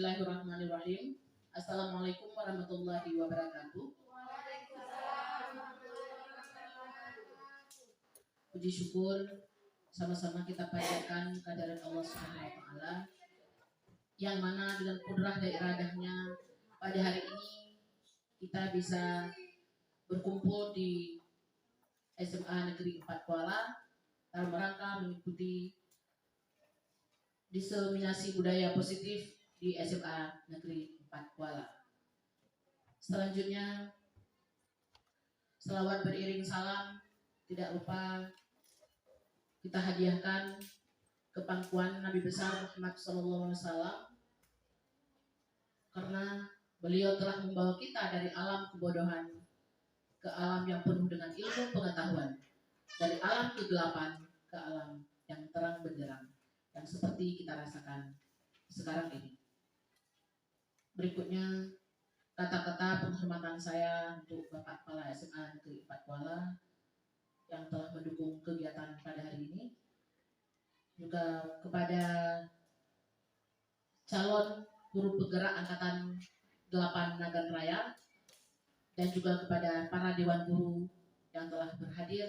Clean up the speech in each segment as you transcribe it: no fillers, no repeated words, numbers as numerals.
Bismillahirrahmanirrahim. Assalamualaikum warahmatullahi wabarakatuh. Puji syukur sama-sama kita panjatkan kehadirat Allah Subhanahu wa taala yang mana dengan kudrah dan iradahnya pada hari ini kita bisa berkumpul di SMA Negeri 4 Kuala dalam rangka mengikuti diseminasi budaya positif di SMA Negeri 4 Kuala. Selanjutnya, selawat beriring salam tidak lupa kita hadiahkan ke pangkuan Nabi besar Muhammad SAW, karena beliau telah membawa kita dari alam kebodohan ke alam yang penuh dengan ilmu pengetahuan, dari alam kegelapan ke alam yang terang benderang yang seperti kita rasakan sekarang ini. Berikutnya kata-kata penghormatan saya untuk Bapak Kepala SMA Negeri 4 Kuala yang telah mendukung kegiatan pada hari ini, juga kepada calon guru penggerak angkatan 8 Nagan Raya, dan juga kepada para dewan guru yang telah berhadir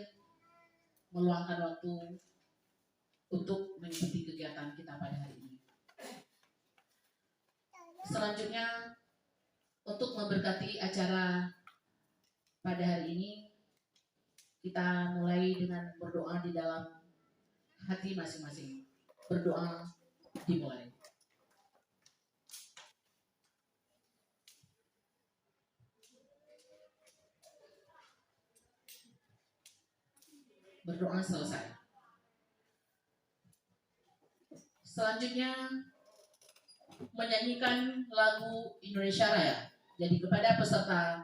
meluangkan waktu untuk mengikuti kegiatan kita pada hari ini. Selanjutnya, untuk memberkati acara pada hari ini, kita mulai dengan berdoa di dalam hati masing-masing. Berdoa dimulai. Berdoa selesai. Selanjutnya menyanyikan lagu Indonesia Raya. Jadi kepada peserta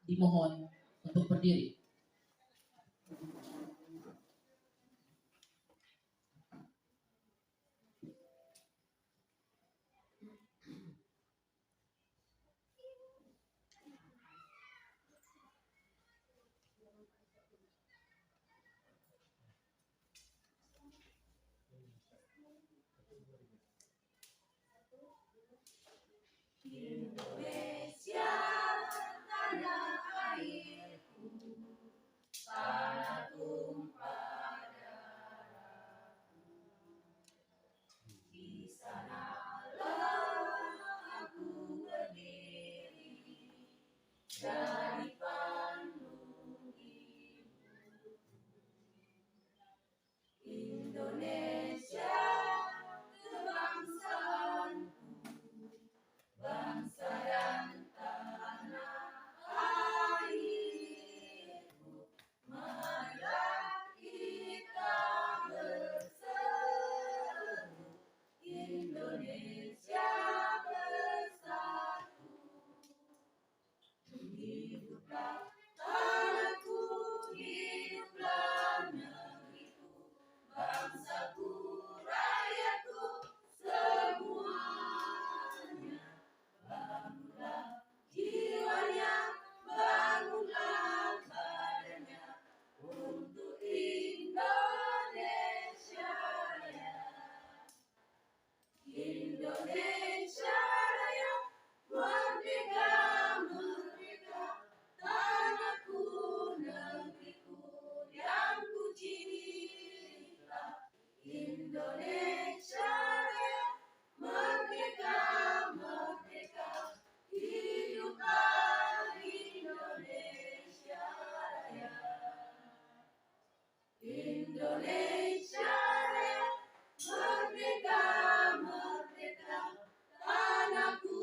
dimohon untuk berdiri. Indonesia, tanah airku, tanah tumpah darahku. Di sanalah aku berdiri dari panggung ibu. Indonesia, kebangsaanku, bangsa dan tanah airku, marilah kita berseru, Indonesia bersatu. Hiduplah tanahku, hiduplah negeriku, bangsaku, rakyatku, semuanya. Bangunlah jiwanya, bangunlah badannya untuk Indonesia Raya. Indonesia Raya, merdeka, merdeka, tanahku, negeriku yang ku cinta. Indonesia Raya, merdeka, merdeka, hiduplah Indonesia Raya. Indonesia Raya, merdeka, merdeka, tanahku,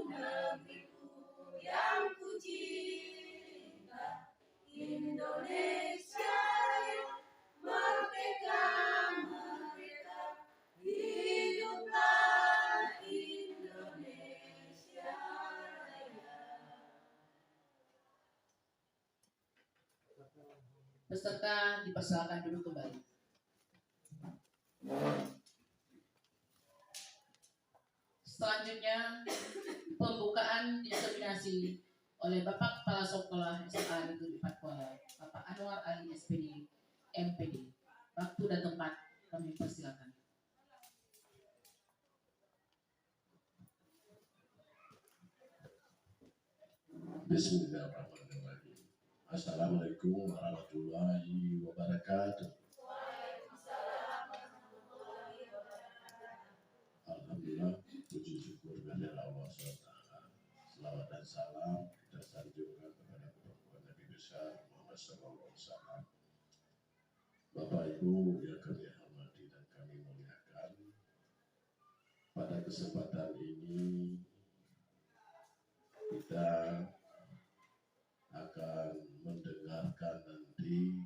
negeriku yang ku cinta. Indonesia Raya, merdeka, merdeka, hiduplah Indonesia Raya. Peserta dipersilakan duduk kembali. Selanjutnya, pembukaan diseminasi oleh Bapak Kepala Sekolah SMA Negeri 4 Kuala, Bapak Anwar Ali SPD, MPD. Waktu dan tempat kami persilakan. Bismillahirrahmanirrahim. Assalamualaikum warahmatullahi wabarakatuh. Alhamdulillah, puji syukur kepada Allah SWT. Selawat dan salam kita sanjungkan kepada Bapak Nabi besar Muhammad SAW. Bapak Ibu yang kami hormati dan kami muliakan, pada kesempatan ini kita akan mendengarkan nanti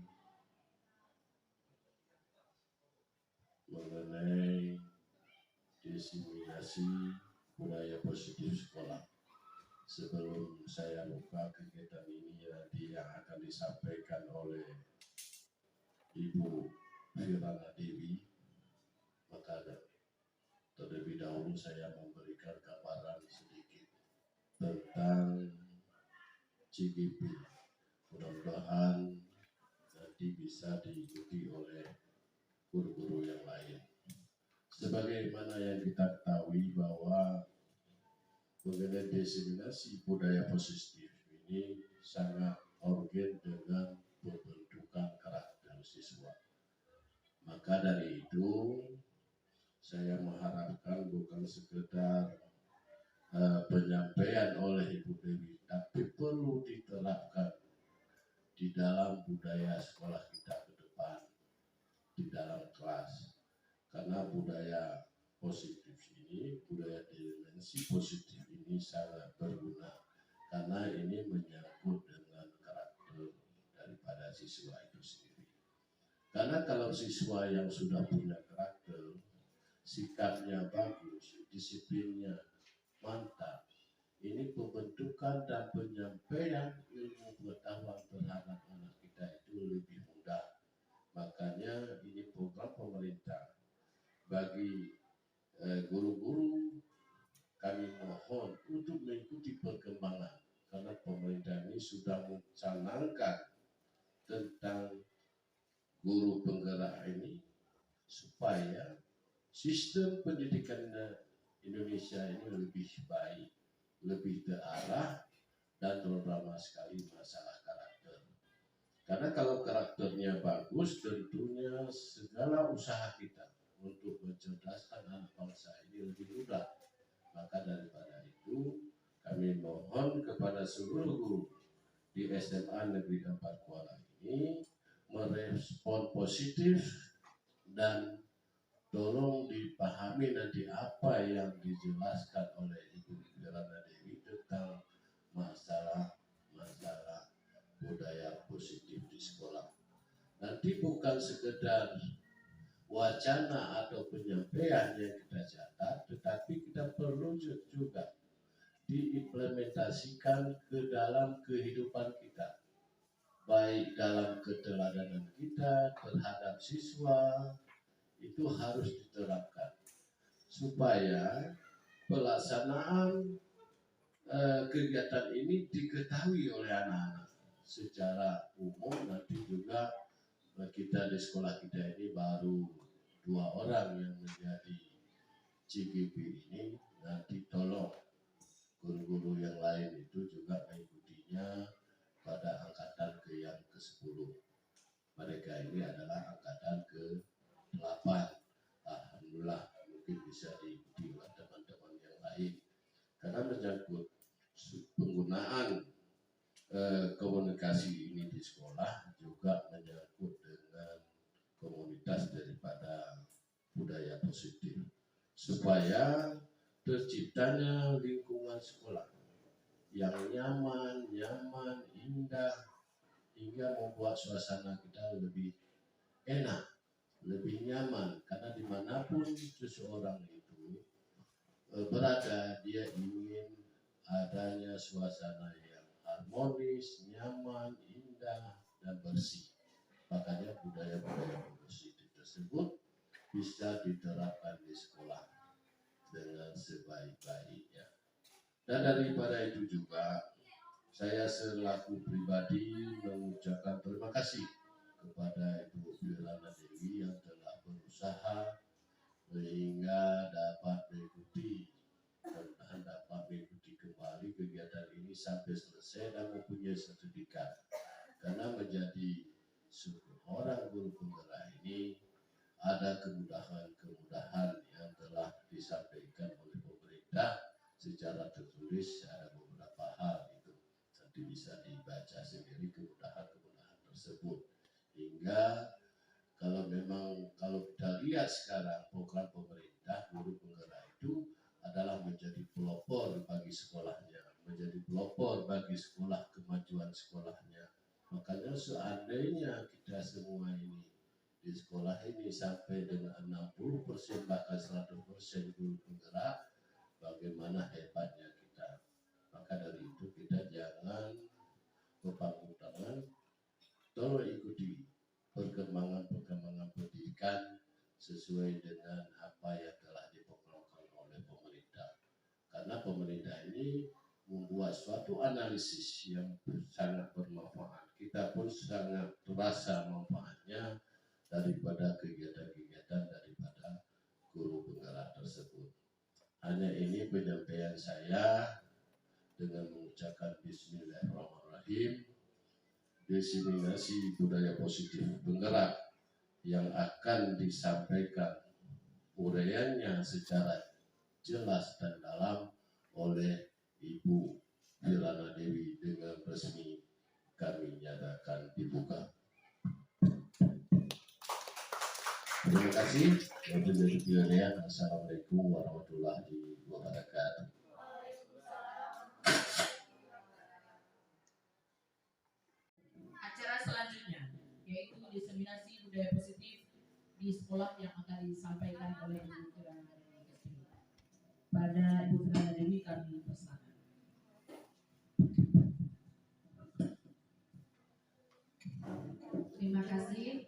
mengenai diseminasi budaya positif sekolah. Sebelum saya buka kegiatan ini, nanti yang akan disampaikan oleh Ibu Firana Dewi, maka terlebih dahulu saya memberikan gambaran sedikit tentang CGP. Mudah-mudahan nanti bisa diikuti oleh guru-guru yang lain. Sebagaimana yang kita ketahui bahwa mengenai diseminasi budaya positif ini sangat organ dengan pembentukan karakter siswa. Maka dari itu saya mengharapkan bukan sekedar penyampaian oleh Ibu Dewi, tapi perlu diterapkan di dalam budaya sekolah kita ke depan, di dalam kelas. Karena budaya positif ini, budaya dimensi positif ini sangat berguna, karena ini menyangkut dengan karakter daripada siswa itu sendiri. Karena kalau siswa yang sudah punya karakter, sikapnya bagus, disiplinnya mantap, ini pembentukan dan penyampaian ilmu pengetahuan terhadap anak kita itu lebih mudah. Makanya ini program pemerintah bagi guru-guru, kami mohon untuk mengikuti perkembangan, karena pemerintah ini sudah mencanangkan tentang guru penggerak ini supaya sistem pendidikan Indonesia ini lebih baik, lebih terarah, dan terutama sekali masalah karakter. Karena kalau karakternya bagus, tentunya segala usaha kita untuk mencerdaskan anak bangsa ini lebih mudah. Maka daripada itu, kami mohon kepada seluruh guru di SMA Negeri 4 Kuala ini merespon positif dan tolong dipahami nanti apa yang dijelaskan oleh Ibu Firana Dewi tentang masalah budaya positif di sekolah. Nanti bukan sekedar wacana atau penyampaian yang kita catat, tetapi kita perlu juga diimplementasikan ke dalam kehidupan kita, baik dalam keteladanan kita terhadap siswa, itu harus diterapkan supaya pelaksanaan kegiatan ini diketahui oleh anak-anak secara umum. Nanti juga kita di sekolah kita ini baru 2 orang yang menjadi CGP ini, nanti tolong guru-guru yang lain itu juga mengikutinya pada angkatan yang ke-10. Mereka ini adalah angkatan ke-8. Alhamdulillah, mungkin bisa diikuti oleh teman-teman yang lain, karena menyangkut penggunaan komunikasi ini di sekolah juga menyangkut dengan komunitas daripada budaya positif, supaya terciptanya lingkungan sekolah yang nyaman, indah, hingga membuat suasana kita lebih enak, lebih nyaman. Karena dimanapun seseorang itu berada, dia ingin adanya suasana yang harmonis, nyaman, indah, dan bersih. Makanya budaya-budaya positif tersebut bisa diterapkan di sekolah dengan sebaik-baiknya. Dan daripada itu juga, saya selaku pribadi mengucapkan terima kasih kepada Ibu Firana Dewi yang telah berusaha sehingga dapat mengikuti dan dapat mengikuti kembali kegiatan ini sampai selesai dan mempunyai sertifikat. Karena menjadi seorang guru penggerak ini ada kemudahan-kemudahan yang telah disampaikan oleh pemerintah secara tertulis. Ada beberapa hal itu nanti bisa dibaca sendiri kemudahan-kemudahan tersebut. Hingga kalau kita lihat sekarang program pemerintah, guru penggerak itu adalah menjadi pelopor bagi sekolahnya, menjadi pelopor bagi sekolah, kemajuan sekolahnya. Makanya seandainya kita semua ini di sekolah ini sampai dengan 60% bahkan 100% guru penggerak, bagaimana hebatnya kita. Maka dari itu kita jangan berpangku tangan, tolong ikuti perkembangan pendidikan sesuai dengan apa yang telah diprogramkan oleh pemerintah. Karena pemerintah ini membuat suatu analisis yang sangat bermanfaat. Kita pun sangat terasa manfaatnya daripada kegiatan-kegiatan daripada guru penggerak tersebut. Hanya ini penyampaian saya dengan mengucapkan Bismillahirrahmanirrahim. Diseminasi budaya positif penggerak yang akan disampaikan uraiannya secara jelas dan dalam oleh Ibu Firana Dewi dengan resmi kami nyatakan dibuka. Terima kasih. Assalamualaikum warahmatullahi wabarakatuh. Acara selanjutnya yaitu diseminasi budaya positif di sekolah yang akan disampaikan oleh Ibu Firana Dewi. Pada Ibu Firana Dewi kami persilakan. Terima kasih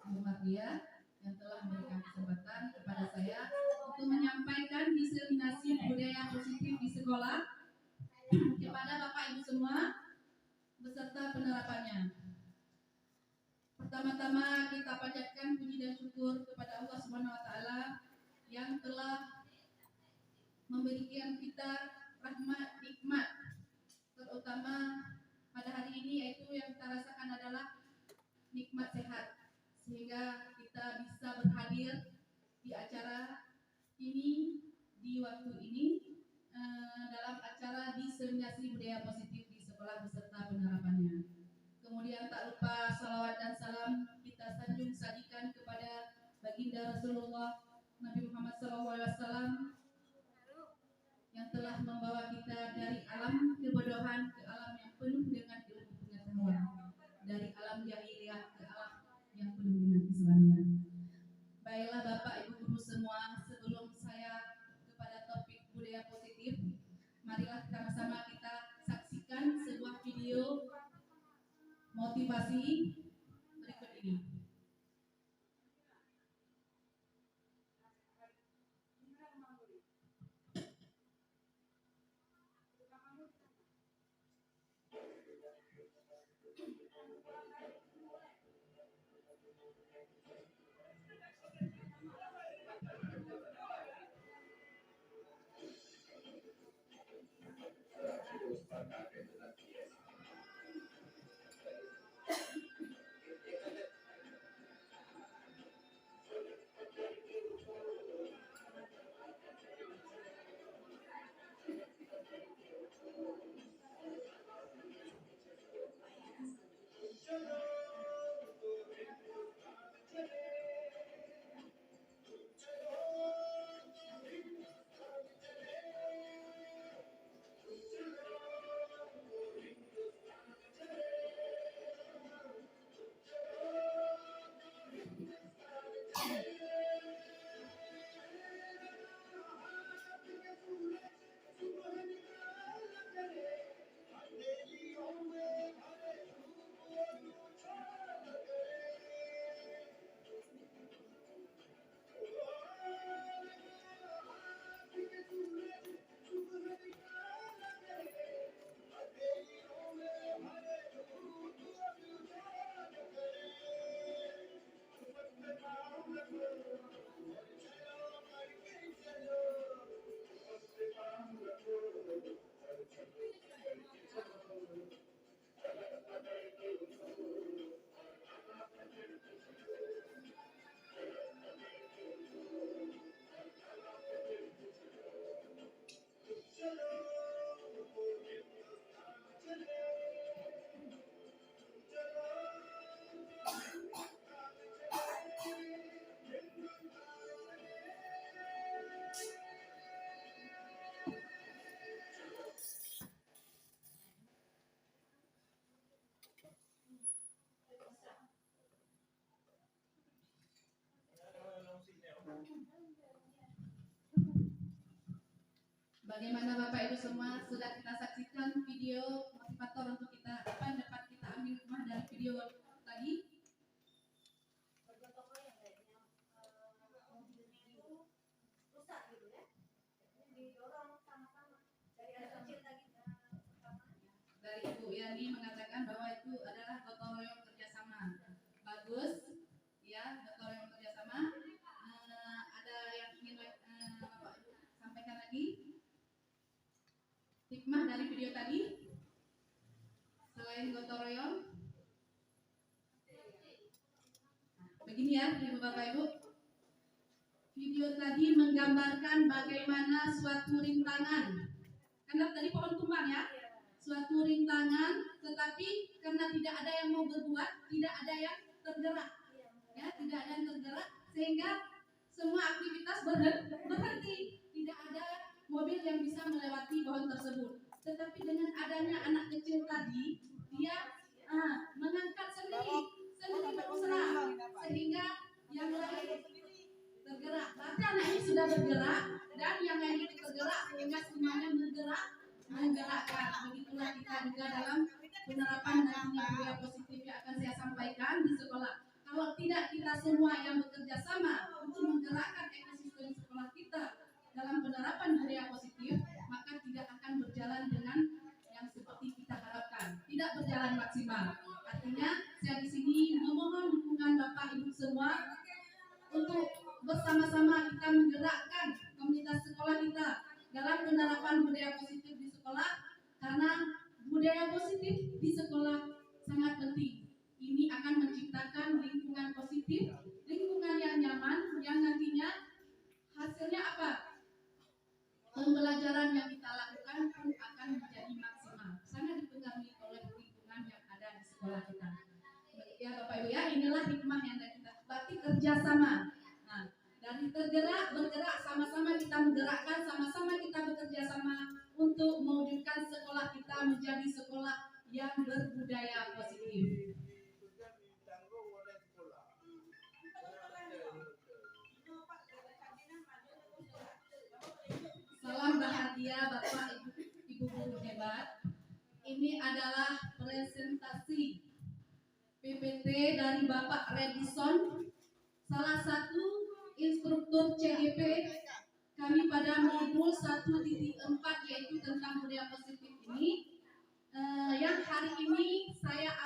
Bu Mardia yang telah memberikan kesempatan kepada saya untuk menyampaikan diseminasi budaya positif di sekolah kepada Bapak Ibu semua beserta penerapannya. Pertama-tama kita panjatkan puji dan syukur kepada Allah Subhanahu wa taala yang telah memberikan kita rahmat nikmat, terutama pada hari ini, yaitu yang kita rasakan adalah nikmat sehat, sehingga kita bisa berhadir di acara ini di waktu ini dalam acara diseminasi budaya positif di sekolah beserta penerapannya. Kemudian tak lupa salawat dan salam kita sanjung sajikan kepada baginda Rasulullah Nabi Muhammad SAW yang telah membawa kita dari alam kebodohan ke alam yang penuh dengan ilmu pengetahuan, dari alam jahiliyah ke alam yang penuh dengan Islamiah. Baiklah Bapak Ibu guru semua, sebelum saya kepada topik budaya positif, marilah sama-sama kita saksikan sebuah video motivasi berikut ini. Bagaimana Bapak Ibu semua sudah kita saksikan video motivator untuk kita apa yang dapat kita ambil hikmah dari video tadi? Toko yang kayaknya mobilnya itu rusak gitu ya. Didorong sama-sama dari anak kecil tadi. Dari Ibu Yani mengatakan bahwa itu adalah gotong royong kerjasama. Bagus, ya gotong royong kerjasama. Ada yang ingin Bapak Ibu sampaikan lagi? Hikmah dari video tadi selain gotong royong, begini ya Ibu Bapak Ibu, video tadi menggambarkan bagaimana suatu rintangan, karena tadi pohon tumbang ya, suatu rintangan, tetapi karena tidak ada yang mau berbuat, tidak ada yang tergerak, ya tidak ada yang tergerak, sehingga semua aktivitas berhenti, tidak ada mobil yang bisa melewati pohon tersebut. Tetapi dengan adanya anak kecil tadi, dia mengangkat sendiri berusaha, sehingga yang lain tergerak. Berarti anak ini sudah bergerak dan yang lain itu tergerak, sehingga semuanya menggerakkan. Begitulah kita juga dalam penerapan nantinya budaya positif yang akan saya sampaikan di sekolah. Kalau tidak kita semua yang bekerja sama untuk menggerakkan ekosistem sekolah kita dalam penerapan budaya positif, maka tidak akan berjalan dengan yang seperti kita harapkan, tidak berjalan maksimal. Artinya saya di sini memohon dukungan Bapak Ibu semua untuk bersama-sama kita menggerakkan komunitas sekolah kita dalam penerapan budaya positif di sekolah, karena budaya positif di sekolah sangat penting. Ini akan menciptakan lingkungan positif, lingkungan yang nyaman, yang nantinya hasilnya apa? Pembelajaran yang kita lakukan pun akan menjadi maksimal, sangat dipengaruhi oleh lingkungan yang ada di sekolah kita. Ya Bapak Ibu ya, inilah hikmah yang kita berarti kerjasama. Nah, dari bergerak sama-sama kita menggerakkan, sama-sama kita bekerja sama untuk mewujudkan sekolah kita menjadi sekolah yang berbudaya positif. Salam bahagia Bapak Ibu guru hebat. Ini adalah presentasi PPT dari Bapak Redison, salah satu instruktur CGP kami pada modul 1.4, yaitu tentang budaya positif ini. Yang hari ini saya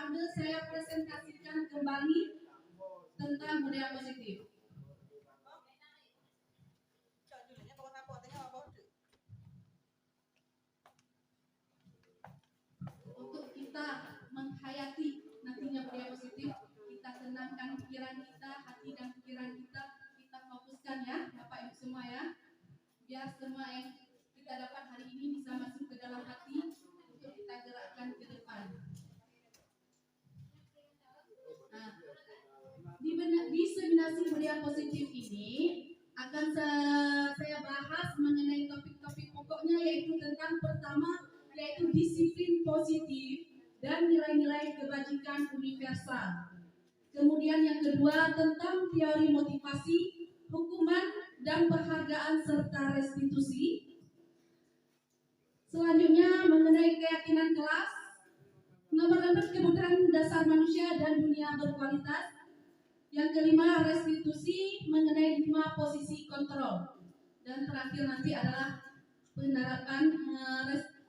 presentasikan kembali tentang budaya positif. Untuk kita menghayati nantinya budaya positif, kita tenangkan pikiran kita, hati dan pikiran kita fokuskan ya Bapak Ibu semua ya, biar semua yang kita dapat hari ini bisa masuk ke dalam hati untuk kita gerakkan ke depan. Nah, diseminasi budaya positif ini akan saya bahas mengenai topik-topik pokoknya, yaitu tentang pertama yaitu disiplin positif dan nilai-nilai kebajikan universal. Kemudian yang kedua tentang teori motivasi, hukuman dan penghargaan serta restitusi. Selanjutnya mengenai keyakinan kelas. Nomor 4 kebutuhan dasar manusia dan dunia berkualitas. Yang kelima restitusi mengenai 5 posisi kontrol. Dan terakhir nanti adalah penerapan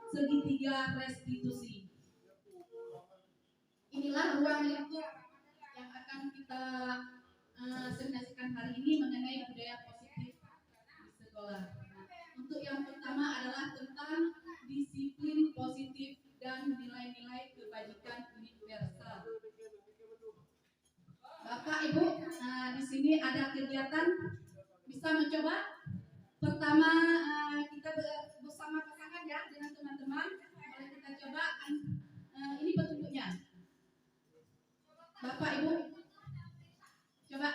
segitiga restitusi. Inilah ruang lingkup yang akan kita seminasikan hari ini mengenai budaya positif di sekolah. Untuk yang pertama adalah tentang disiplin positif dan nilai-nilai kebajikan universal. Bapak Ibu, di sini ada kegiatan, bisa mencoba. Pertama kita bersama pasangan ya dengan teman-teman. Boleh kita coba. Ini petunjuknya. Bapak Ibu, coba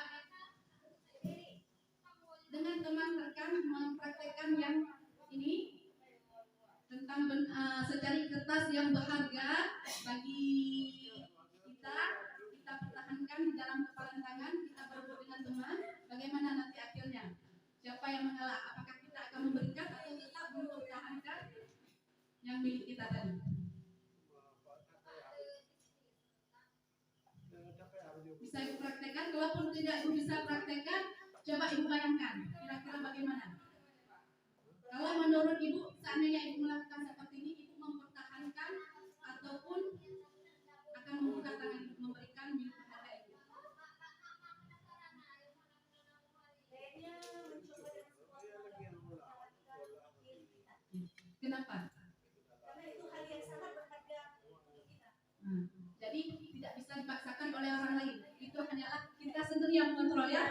dengan teman rekan mempraktekkan yang ini tentang secari kertas yang berharga bagi kita pertahankan di dalam kepalan tangan, kita berebut dengan teman. Bagaimana nanti akhirnya? Siapa yang mengalah? Apakah kita akan memberikan atau tetap mempertahankan yang milik kita tadi. Bisa Ibu praktekkan, kalaupun tidak Ibu bisa praktekkan, coba Ibu bayangkan kira-kira bagaimana. Kalau menurut Ibu, seandainya Ibu melakukan seperti ini, Ibu mempertahankan ataupun akan membuka tangan Ibu memberikan milik kepada Ibu. Kayaknya mencoba dengan sekuat tenaga diri kita. Kenapa? Karena itu hal yang sangat berharga untuk kita. Jadi tidak bisa dipaksakan oleh orang lain. Itu hanyalah kita sendiri yang mengontrol ya.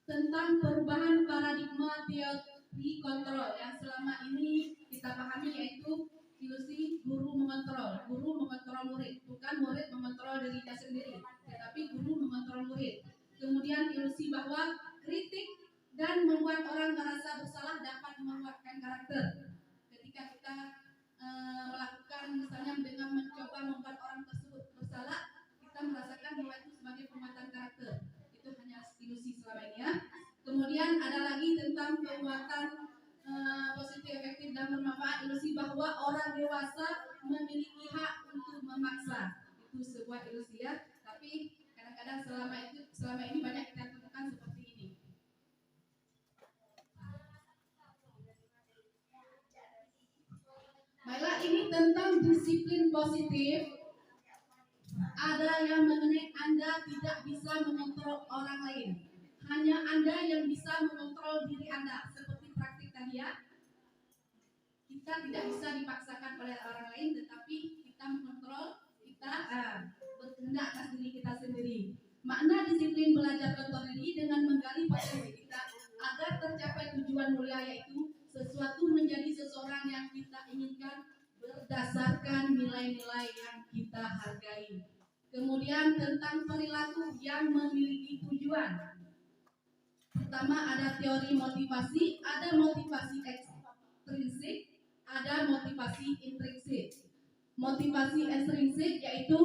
Tentang perubahan paradigma teori kontrol yang selama ini kita pahami, yaitu ilusi guru mengontrol murid, bukan murid mengontrol dirinya sendiri, tetapi guru mengontrol murid. Kemudian ilusi bahwa kritik dan membuat orang merasa bersalah dapat menguatkan karakter. Ketika kita melakukan misalnya dengan mencoba membuat orang tersebut bersalah, kita merasakan bahwa itu sebagai penguatan karakter. Itu hanya ilusi selama ini ya. Kemudian ada lagi tentang penguatan positif, efektif dan bermanfaat, ilusi bahwa orang dewasa memiliki hak untuk memaksa. Itu sebuah ilusi ya. Tapi kadang-kadang selama ini banyak kita temukan seperti ini. Baiklah, ini tentang disiplin positif. Ada yang mengenai Anda tidak bisa mengontrol orang lain. Hanya Anda yang bisa mengontrol diri Anda. Seperti praktik tadi ya. Kita tidak bisa dipaksakan oleh orang lain, tetapi kita mengontrol, kita berkehendak atas diri kita sendiri. Makna disiplin belajar kontrol diri dengan menggali potensi kita agar tercapai tujuan mulia, yaitu sesuatu menjadi seseorang yang kita inginkan berdasarkan nilai-nilai yang kita hargai. Kemudian tentang perilaku yang memiliki tujuan. Pertama ada teori motivasi, ada motivasi ekstrinsik, ada motivasi intrinsik. Motivasi ekstrinsik yaitu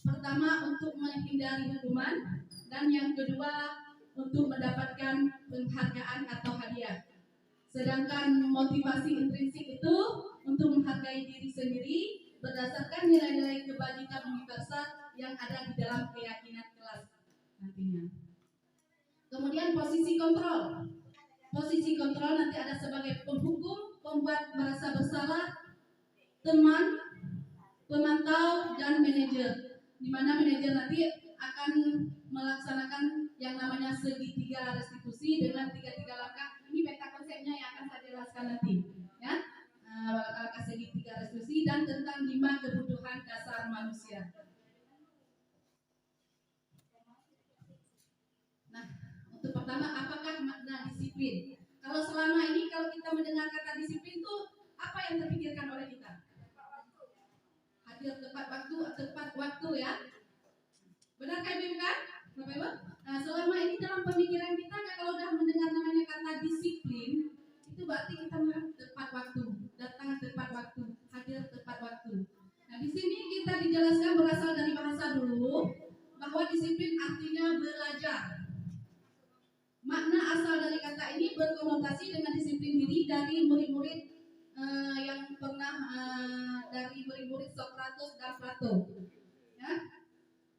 pertama untuk menghindari hukuman, dan yang kedua untuk mendapatkan penghargaan atau hadiah. Sedangkan motivasi intrinsik itu untuk menghargai diri sendiri berdasarkan nilai-nilai kebajikan universal yang ada di dalam keyakinan kelas nantinya. Kemudian posisi kontrol. Posisi kontrol nanti ada sebagai penghukum, pembuat merasa bersalah, teman, pemantau, dan manajer. Di mana manajer nanti akan melaksanakan yang namanya segitiga restitusi dengan 3 langkah. Ini peta konsepnya yang akan saya jelaskan nanti, ya. Langkah segitiga restitusi dan tentang 5 kebutuhan dasar manusia. Nah, untuk pertama, apakah makna disiplin? Kalau selama ini kalau kita mendengar kata disiplin itu apa yang terpikirkan oleh kita? Hadir tepat waktu ya. Benarkah Ibu kan? Bapak Ibu? Nah, selama ini dalam pemikiran kita kalau sudah mendengar namanya kata disiplin, itu berarti kita tepat waktu, datang tepat waktu, hadir tepat waktu. Nah, di sini kita dijelaskan berasal dari bahasa dulu bahwa disiplin artinya belajar. Makna asal dari kata ini berkonotasi dengan disiplin diri dari murid-murid yang pernah dari murid-murid Sokrates dan Plato. Ya?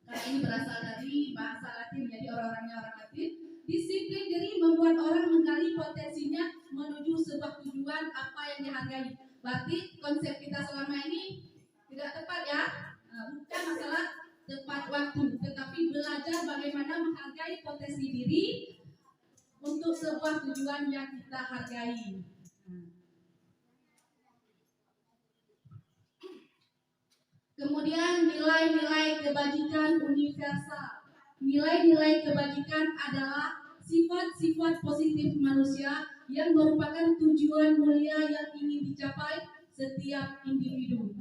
Karena ini berasal dari bahasa Latin, jadi orang-orangnya orang Latin. Disiplin diri membuat orang menggali potensinya menuju sebuah tujuan apa yang dihargai. Berarti konsep kita selama ini tidak tepat ya, bukan masalah tepat waktu, tetapi belajar bagaimana menghargai potensi diri untuk sebuah tujuan yang kita hargai. Kemudian nilai-nilai kebajikan universal. Nilai-nilai kebajikan adalah sifat-sifat positif manusia yang merupakan tujuan mulia yang ingin dicapai setiap individu.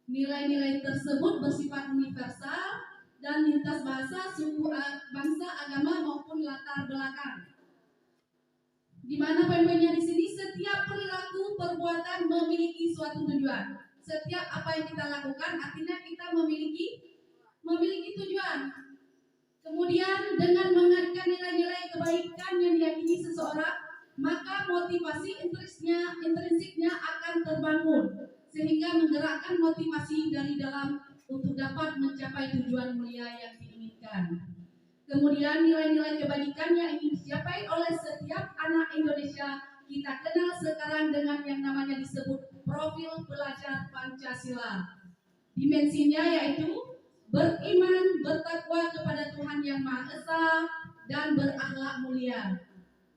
Nilai-nilai tersebut bersifat universal dan lintas bahasa, suku, bangsa, agama maupun latar belakang. Di mana poin-poinnya di sini, setiap perilaku perbuatan memiliki suatu tujuan. Setiap apa yang kita lakukan artinya kita memiliki tujuan. Kemudian dengan mengaitkan nilai-nilai kebaikan yang diyakini seseorang maka motivasi intrinsiknya akan terbangun sehingga menggerakkan motivasi dari dalam untuk dapat mencapai tujuan mulia yang diinginkan. Kemudian nilai-nilai kebajikan yang ingin dicapai oleh setiap anak Indonesia kita kenal sekarang dengan yang namanya disebut profil pelajar Pancasila. Dimensinya yaitu beriman, bertakwa kepada Tuhan Yang Maha Esa, dan berakhlak mulia,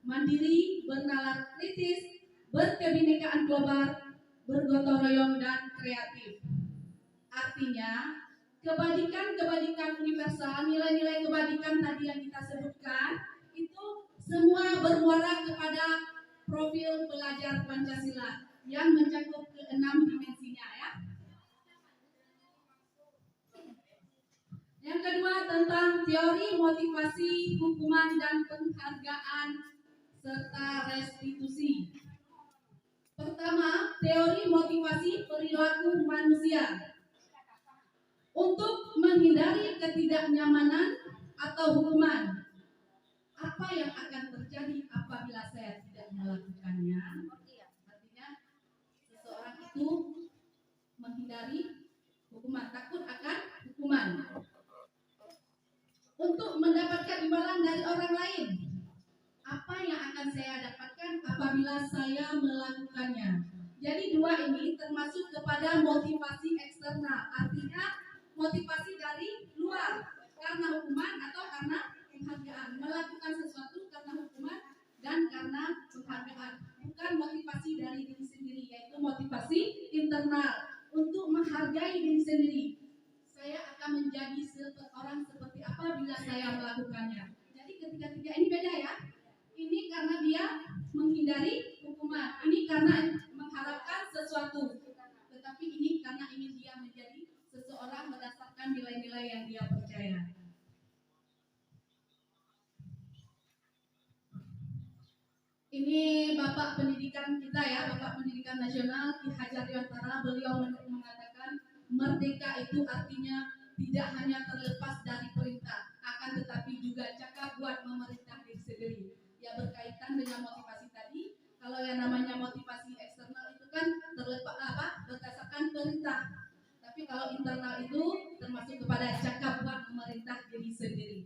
mandiri, bernalar kritis, berkebinekaan global, bergotong royong, dan kreatif. Artinya, kebajikan universal, nilai-nilai kebajikan tadi yang kita sebutkan, itu semua bermuara kepada profil pelajar Pancasila yang mencakup ke-6 dimensinya ya. Yang kedua tentang teori motivasi, hukuman, dan penghargaan serta restitusi. Pertama, teori motivasi perilaku manusia. Untuk menghindari ketidaknyamanan atau hukuman, apa yang akan terjadi apabila saya tidak melakukannya? Artinya, seseorang itu menghindari hukuman, takut akan hukuman. Untuk mendapatkan imbalan dari orang lain, apa yang akan saya dapatkan apabila saya melakukannya? Jadi dua ini termasuk kepada motivasi eksternal, artinya motivasi dari luar karena hukuman atau karena penghargaan. Melakukan sesuatu karena hukuman dan karena penghargaan, bukan motivasi dari diri sendiri, yaitu motivasi internal untuk menghargai diri sendiri. Saya akan menjadi seorang seperti apa bila saya melakukannya. Jadi ketiga-tiga ini beda ya. Ini karena dia menghindari hukuman, ini karena mengharapkan sesuatu, tetapi ini karena ingin dia menjadi seseorang berdasarkan nilai-nilai yang dia percaya. Ini Bapak Pendidikan kita ya, Bapak Pendidikan Nasional Ki Hajar Dewantara. Beliau mengatakan merdeka itu artinya tidak hanya terlepas dari perintah, akan tetapi juga cakap buat memerintah diri sendiri. Ya, berkaitan dengan motivasi tadi. Kalau yang namanya motivasi eksternal itu kan terlepas berdasarkan perintah. Tapi kalau internal itu termasuk kepada cakap buat memerintah diri sendiri.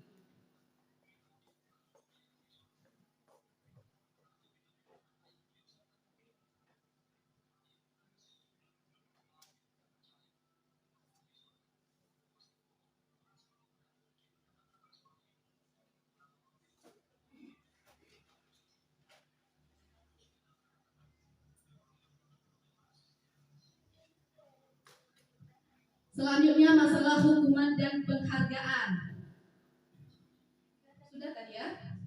Selanjutnya masalah hukuman dan penghargaan. Sudah tadi ya.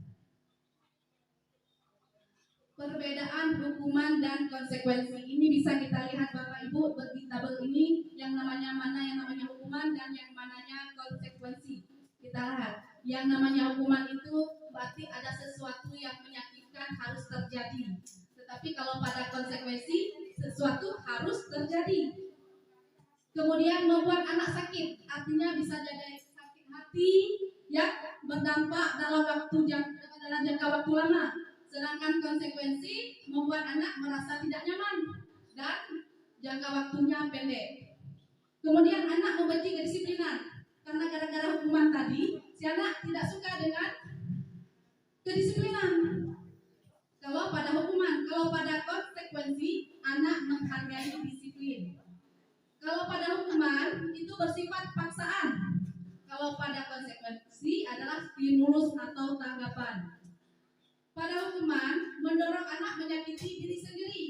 Perbedaan hukuman dan konsekuensi ini bisa kita lihat Bapak Ibu di tabel ini, yang namanya hukuman dan yang mananya konsekuensi. Kita lihat, yang namanya hukuman itu berarti ada sesuatu yang menyakitkan harus terjadi. Tetapi kalau pada konsekuensi sesuatu harus terjadi. Kemudian membuat anak sakit, artinya bisa jadi sakit hati yang berdampak dalam jangka waktu lama. Sedangkan konsekuensi membuat anak merasa tidak nyaman dan jangka waktunya pendek. Kemudian anak membenci kedisiplinan karena gara-gara hukuman tadi, si anak tidak suka dengan kedisiplinan. Kalau pada hukuman, kalau pada konsekuensi anak menghargai disiplin. Kalau pada hukuman itu bersifat paksaan. Kalau pada konsekuensi adalah stimulus atau tanggapan. Pada hukuman mendorong anak menyakiti diri sendiri.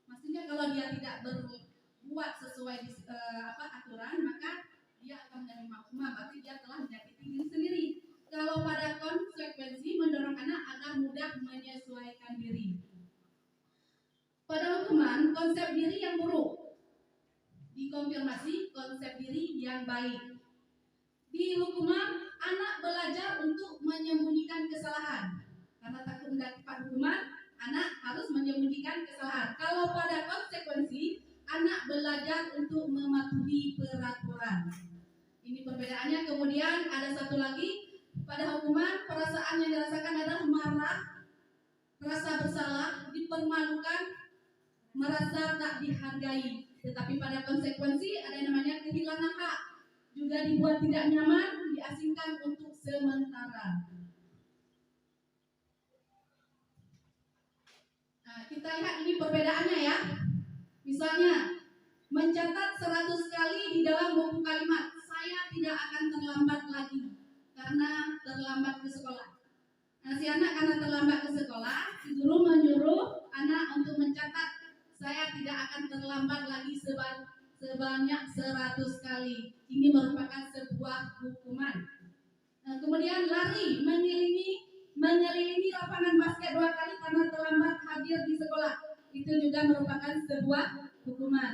Maksudnya kalau dia tidak berbuat sesuai aturan, maka dia akan menerima hukuman. Berarti dia telah menyakiti diri sendiri. Kalau pada konsekuensi mendorong anak agar mudah menyesuaikan diri. Pada hukuman konsep diri yang buruk dikonfirmasi konsep diri yang baik. Di hukuman, anak belajar untuk menyembunyikan kesalahan. Karena takut mendapat hukuman, anak harus menyembunyikan kesalahan. Kalau pada konsekuensi, anak belajar untuk mematuhi peraturan. Ini perbedaannya. Kemudian ada satu lagi, pada hukuman perasaan yang dirasakan adalah marah, rasa bersalah, dipermalukan, merasa tak dihargai. Tetapi pada konsekuensi ada yang namanya kehilangan hak, juga dibuat tidak nyaman, diasingkan untuk sementara. Nah, kita lihat ini perbedaannya ya. Misalnya, mencatat 100 kali di dalam buku kalimat, saya tidak akan terlambat lagi karena terlambat ke sekolah. Nah, si anak karena terlambat ke sekolah, si guru menyuruh anak untuk mencatat, saya tidak akan terlambat lagi sebanyak 100 kali. Ini merupakan sebuah hukuman. Nah, kemudian lari mengelilingi lapangan basket 2 kali karena terlambat hadir di sekolah. Itu juga merupakan sebuah hukuman.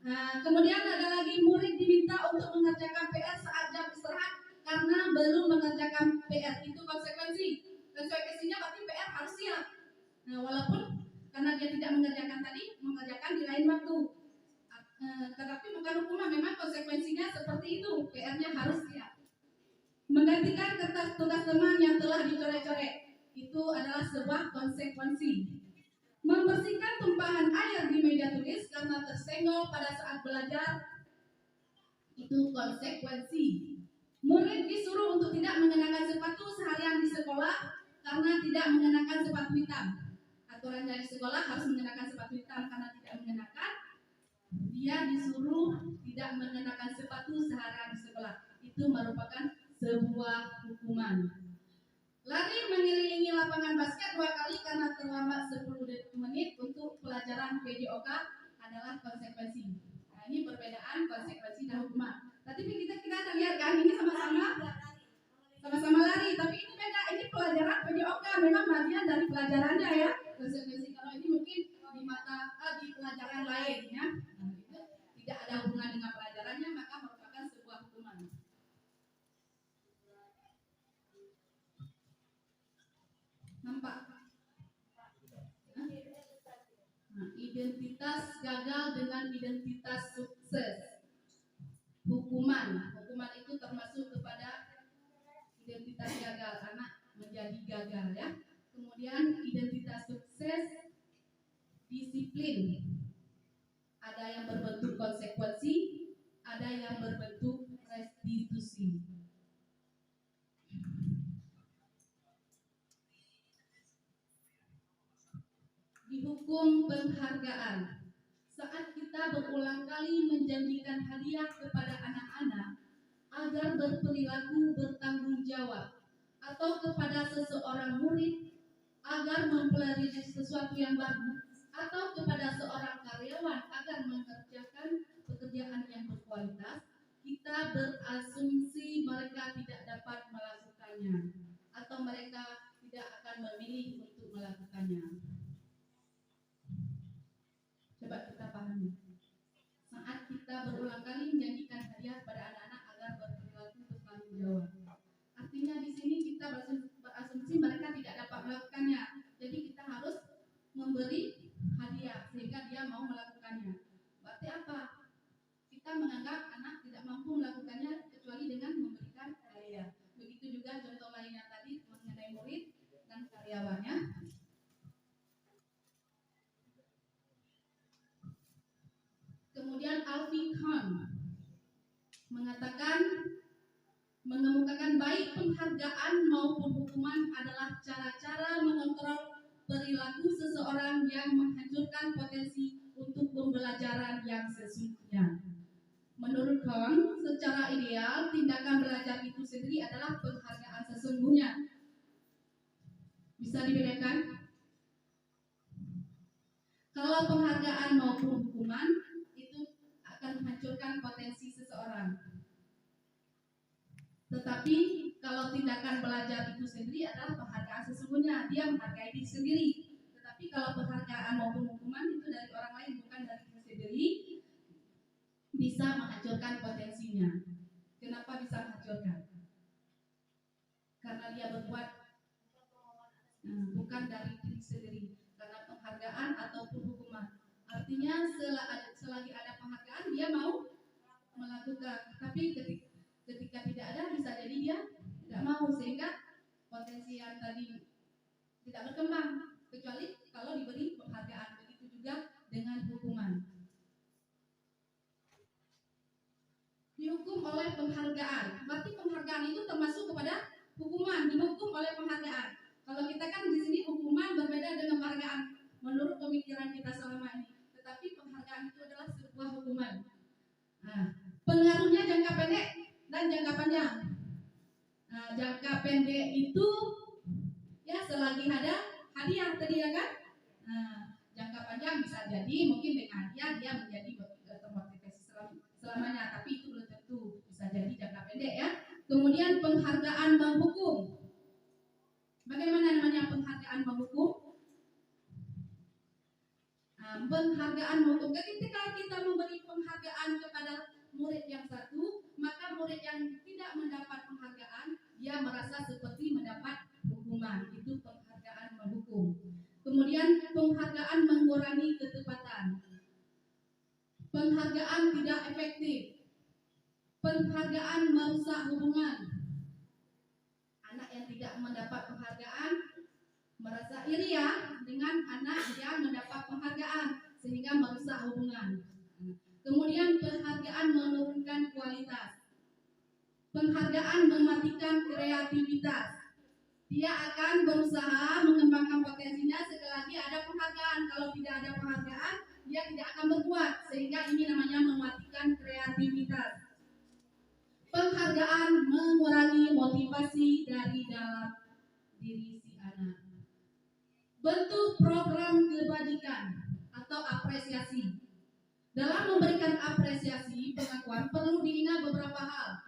Nah, kemudian ada lagi murid diminta untuk mengerjakan PR saat jam istirahat karena belum mengerjakan PR. Itu konsekuensinya berarti PR harus siap. Nah, walaupun karena dia tidak mengerjakan di lain waktu. Tetapi bukan hukuman, memang konsekuensinya seperti itu, PR-nya harus siap. Menggantikan kertas tugas teman yang telah dicoret-coret, itu adalah sebuah konsekuensi. Membersihkan tumpahan air di meja tulis karena tersenggol pada saat belajar, itu konsekuensi. Murid disuruh untuk tidak mengenakan sepatu seharian di sekolah karena tidak mengenakan sepatu hitam. Aturan dari sekolah harus mengenakan sepatu hitam, karena tidak mengenakan, dia disuruh tidak mengenakan sepatu seharian di sekolah. Itu merupakan sebuah hukuman. Lari mengelilingi lapangan basket 2 kali karena terlambat 10 menit untuk pelajaran PJOK adalah konsekuensi. Nah, ini perbedaan konsekuensi dan hukuman. Tadi kita ada lihat kan, ini sama-sama lari, tapi ini beda. Ini pelajaran PJOK, memang bagian dari pelajarannya ya. Konsekuensi kalau ini mungkin di pelajaran lain ya. Nah, itu tidak ada hubungan dengan pelajarannya, maka merupakan sebuah hukuman. Nampak? Nah, identitas gagal dengan identitas sukses. Hukuman itu termasuk kepada identitas gagal, anak menjadi gagal ya. Kemudian identitas sukses, disiplin. Ada yang berbentuk konsekuensi, ada yang berbentuk restitusi. Dihukum penghargaan. Saat kita berulang kali menjanjikan hadiah kepada anak-anak agar berperilaku bertanggung jawab, atau kepada seseorang murid agar mempelajari sesuatu yang baru, atau kepada seorang karyawan agar mengerjakan pekerjaan yang berkualitas, kita berasumsi mereka tidak dapat melakukannya, atau mereka tidak akan memilih untuk melakukannya. Coba kita pahami. Saat kita berulang kali menjanjikan hadiah pada anak-anak agar berperilaku bertanggung jawab, artinya di sini kita berasumsi mereka tidak dapat melakukannya. Jadi kita harus memberi hadiah sehingga dia mau melakukannya. Berarti apa? Kita menganggap anak tidak mampu melakukannya kecuali dengan memberikan hadiah. Begitu juga contoh lainnya tadi mengenai murid dan karyawannya. Kemudian Alvin Kahn mengemukakan baik penghargaan maupun hukuman adalah cara-cara mengontrol perilaku seseorang yang menghancurkan potensi untuk pembelajaran yang sesungguhnya. Menurut Kahn, secara ideal tindakan belajar itu sendiri adalah penghargaan sesungguhnya. Bisa dibedakan? Kalau penghargaan maupun hukuman akan menghancurkan potensi seseorang. Tetapi kalau tindakan belajar itu sendiri adalah penghargaan sesungguhnya, dia menghargai diri sendiri. Tetapi kalau penghargaan maupun hukuman itu dari orang lain, bukan dari diri sendiri, bisa menghancurkan potensinya. Kenapa bisa menghancurkan? Karena dia berbuat bukan dari diri sendiri, karena penghargaan ataupun hukuman. Artinya selagi ada penghargaan dia mau melakukan, tapi ketika tidak ada bisa jadi dia tidak mau, sehingga potensi yang tadi tidak berkembang. kecuali kalau diberi penghargaan. Begitu juga dengan hukuman. Dihukum oleh penghargaan, berarti penghargaan itu termasuk kepada hukuman, dihukum oleh penghargaan. Kalau kita kan di sini hukuman berbeda dengan penghargaan menurut pemikiran kita selama ini, tetapi penghargaan itu adalah sebuah hukuman. Nah, pengaruhnya jangka pendek dan jangka panjang. Nah, jangka pendek itu ya selagi ada hadiah tadi ya kan. Nah, jangka panjang bisa jadi mungkin dengan hadiah dia menjadi termotivasi selamanya, tapi itu belum tentu, bisa jadi jangka pendek ya. Kemudian penghargaan menghukum. Bagaimana namanya penghargaan menghukum? Nah, penghargaan menghukum ketika kita memberi penghargaan kepada murid yang satu, maka murid yang tidak mendapat penghargaan dia merasa seperti mendapat hukuman. Itu penghargaan menghukum. Kemudian penghargaan mengurangi ketepatan. Penghargaan tidak efektif. Penghargaan merusak hubungan. Anak yang tidak mendapat penghargaan merasa iri ya dengan anak yang mendapat penghargaan sehingga merusak hubungan. Kemudian penghargaan menurunkan kualitas. Penghargaan mematikan kreativitas. Dia akan berusaha mengembangkan potensinya selagi ada penghargaan. Kalau tidak ada penghargaan, dia tidak akan berbuat, sehingga ini namanya mematikan kreativitas. Penghargaan mengurangi motivasi dari dalam diri si anak. Bentuk program kebajikan atau apresiasi. Dalam memberikan apresiasi, pengakuan perlu diingat beberapa hal.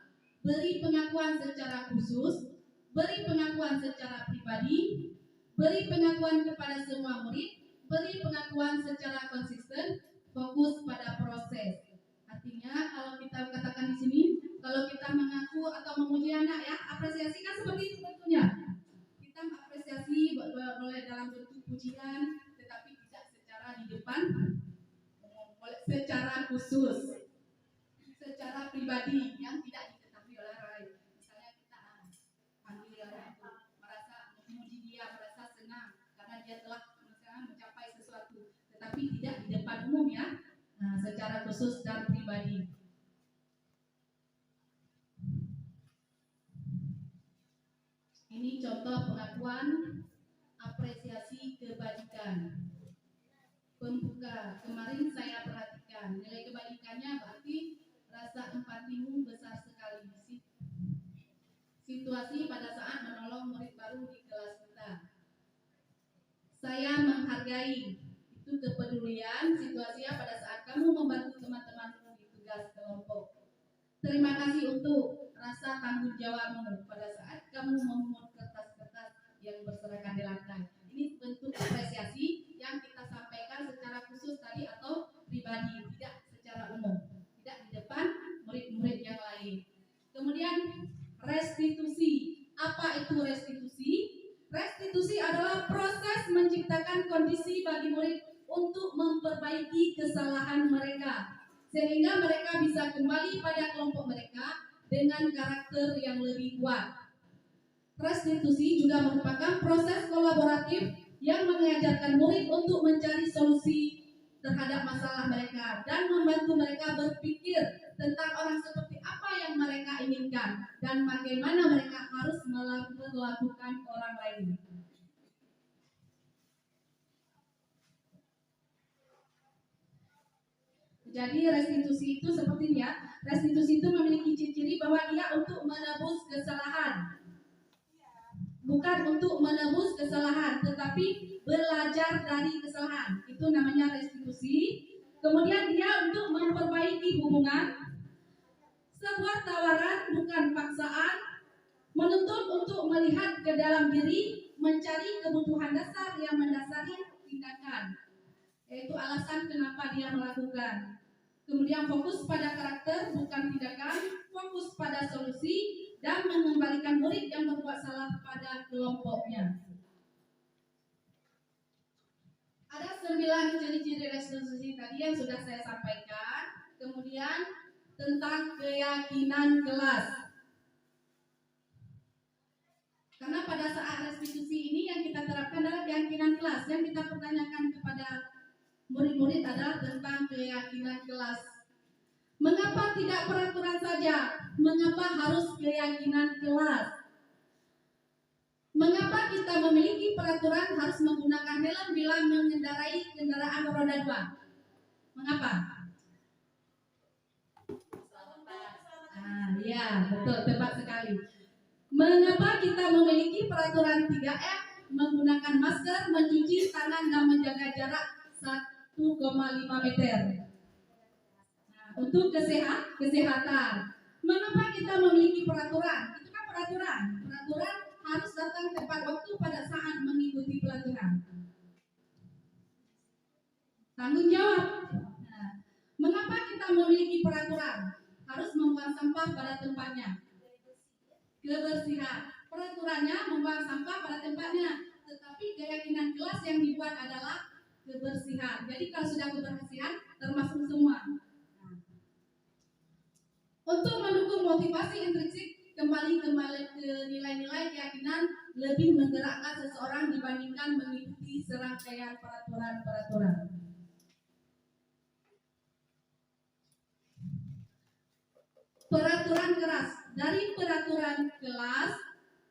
Beri pengakuan secara khusus, beri pengakuan secara pribadi, beri pengakuan kepada semua murid, beri pengakuan secara konsisten, fokus pada proses. Artinya kalau kita katakan di sini, kalau kita mengaku atau memuji anak ya, apresiasi kan seperti itu bentuknya. Kita mengapresiasi boleh dalam bentuk pujian, tetapi tidak secara di depan, secara khusus, secara pribadi yang tidak diketahui oleh orang lain. Misalnya kita panggil orang itu, merasa memuji dia, merasa senang karena dia telah mencapai sesuatu, tetapi tidak di depan umum ya. Nah, secara khusus dan pribadi. Ini contoh pengakuan apresiasi kebajikan. Pembuka, kemarin saya perhatikan nilai kebajikannya berarti rasa empatimu besar sekali. Situasi pada saat menolong murid baru di kelas kita. Saya menghargai itu kepedulian situasinya pada saat kamu membantu teman-temanmu di tugas kelompok. Terima kasih untuk rasa tanggung jawabmu pada saat kamu memungut kertas-kertas yang berserakan di lantai. Ini bentuk apresiasi yang kita sampaikan secara khusus tadi atau pribadi, tidak secara umum, tidak di depan murid-murid yang lain. Kemudian restitusi. Apa itu restitusi? Restitusi adalah proses menciptakan kondisi bagi murid untuk memperbaiki kesalahan mereka, sehingga mereka bisa kembali pada kelompok mereka dengan karakter yang lebih kuat. Restitusi juga merupakan proses kolaboratif yang mengajarkan murid untuk mencari solusi terhadap masalah mereka dan membantu mereka berpikir tentang orang seperti apa yang mereka inginkan dan bagaimana mereka harus melakukan orang lain. Jadi restitusi itu seperti ini ya. Restitusi itu memiliki ciri-ciri bahwa dia untuk menebus kesalahan. Bukan untuk menebus kesalahan, tetapi belajar dari kesalahan. Itu namanya restitusi. Kemudian dia untuk memperbaiki hubungan. Sebuah tawaran bukan paksaan. Menuntut untuk melihat ke dalam diri, mencari kebutuhan dasar yang mendasari tindakan, yaitu alasan kenapa dia melakukan. Kemudian fokus pada karakter bukan tindakan, fokus pada solusi dan mengembalikan murid yang berbuat salah pada kelompoknya. Ada 9 ciri-ciri restitusi tadi yang sudah saya sampaikan. Kemudian tentang keyakinan kelas. Karena pada saat restitusi ini yang kita terapkan adalah keyakinan kelas. Yang kita pertanyakan kepada murid-murid adalah tentang keyakinan kelas. Mengapa tidak peraturan saja? Mengapa harus keyakinan kelas? Mengapa kita memiliki peraturan harus menggunakan helm bila mengendarai kendaraan roda 2? Mengapa? Ya, betul, tepat sekali. Mengapa kita memiliki peraturan 3M menggunakan masker, mencuci tangan dan menjaga jarak 1,5 meter? Nah, untuk kesehatan. Mengapa kita memiliki peraturan? Itu kan peraturan. Peraturan harus datang tepat waktu pada saat mengikuti pelatihan. Tanggung jawab. Nah, mengapa kita memiliki peraturan? Harus membuang sampah pada tempatnya. Kebersihan. Peraturannya membuang sampah pada tempatnya, tetapi keyakinan kelas yang dibuat adalah kebersihan. Jadi kalau sudah kebersihan termasuk semua. Nah, untuk mendukung motivasi intrinsik kembali ke nilai-nilai keyakinan lebih menggerakkan seseorang dibandingkan mengikuti serangkaian peraturan-peraturan. Peraturan keras. Dari peraturan kelas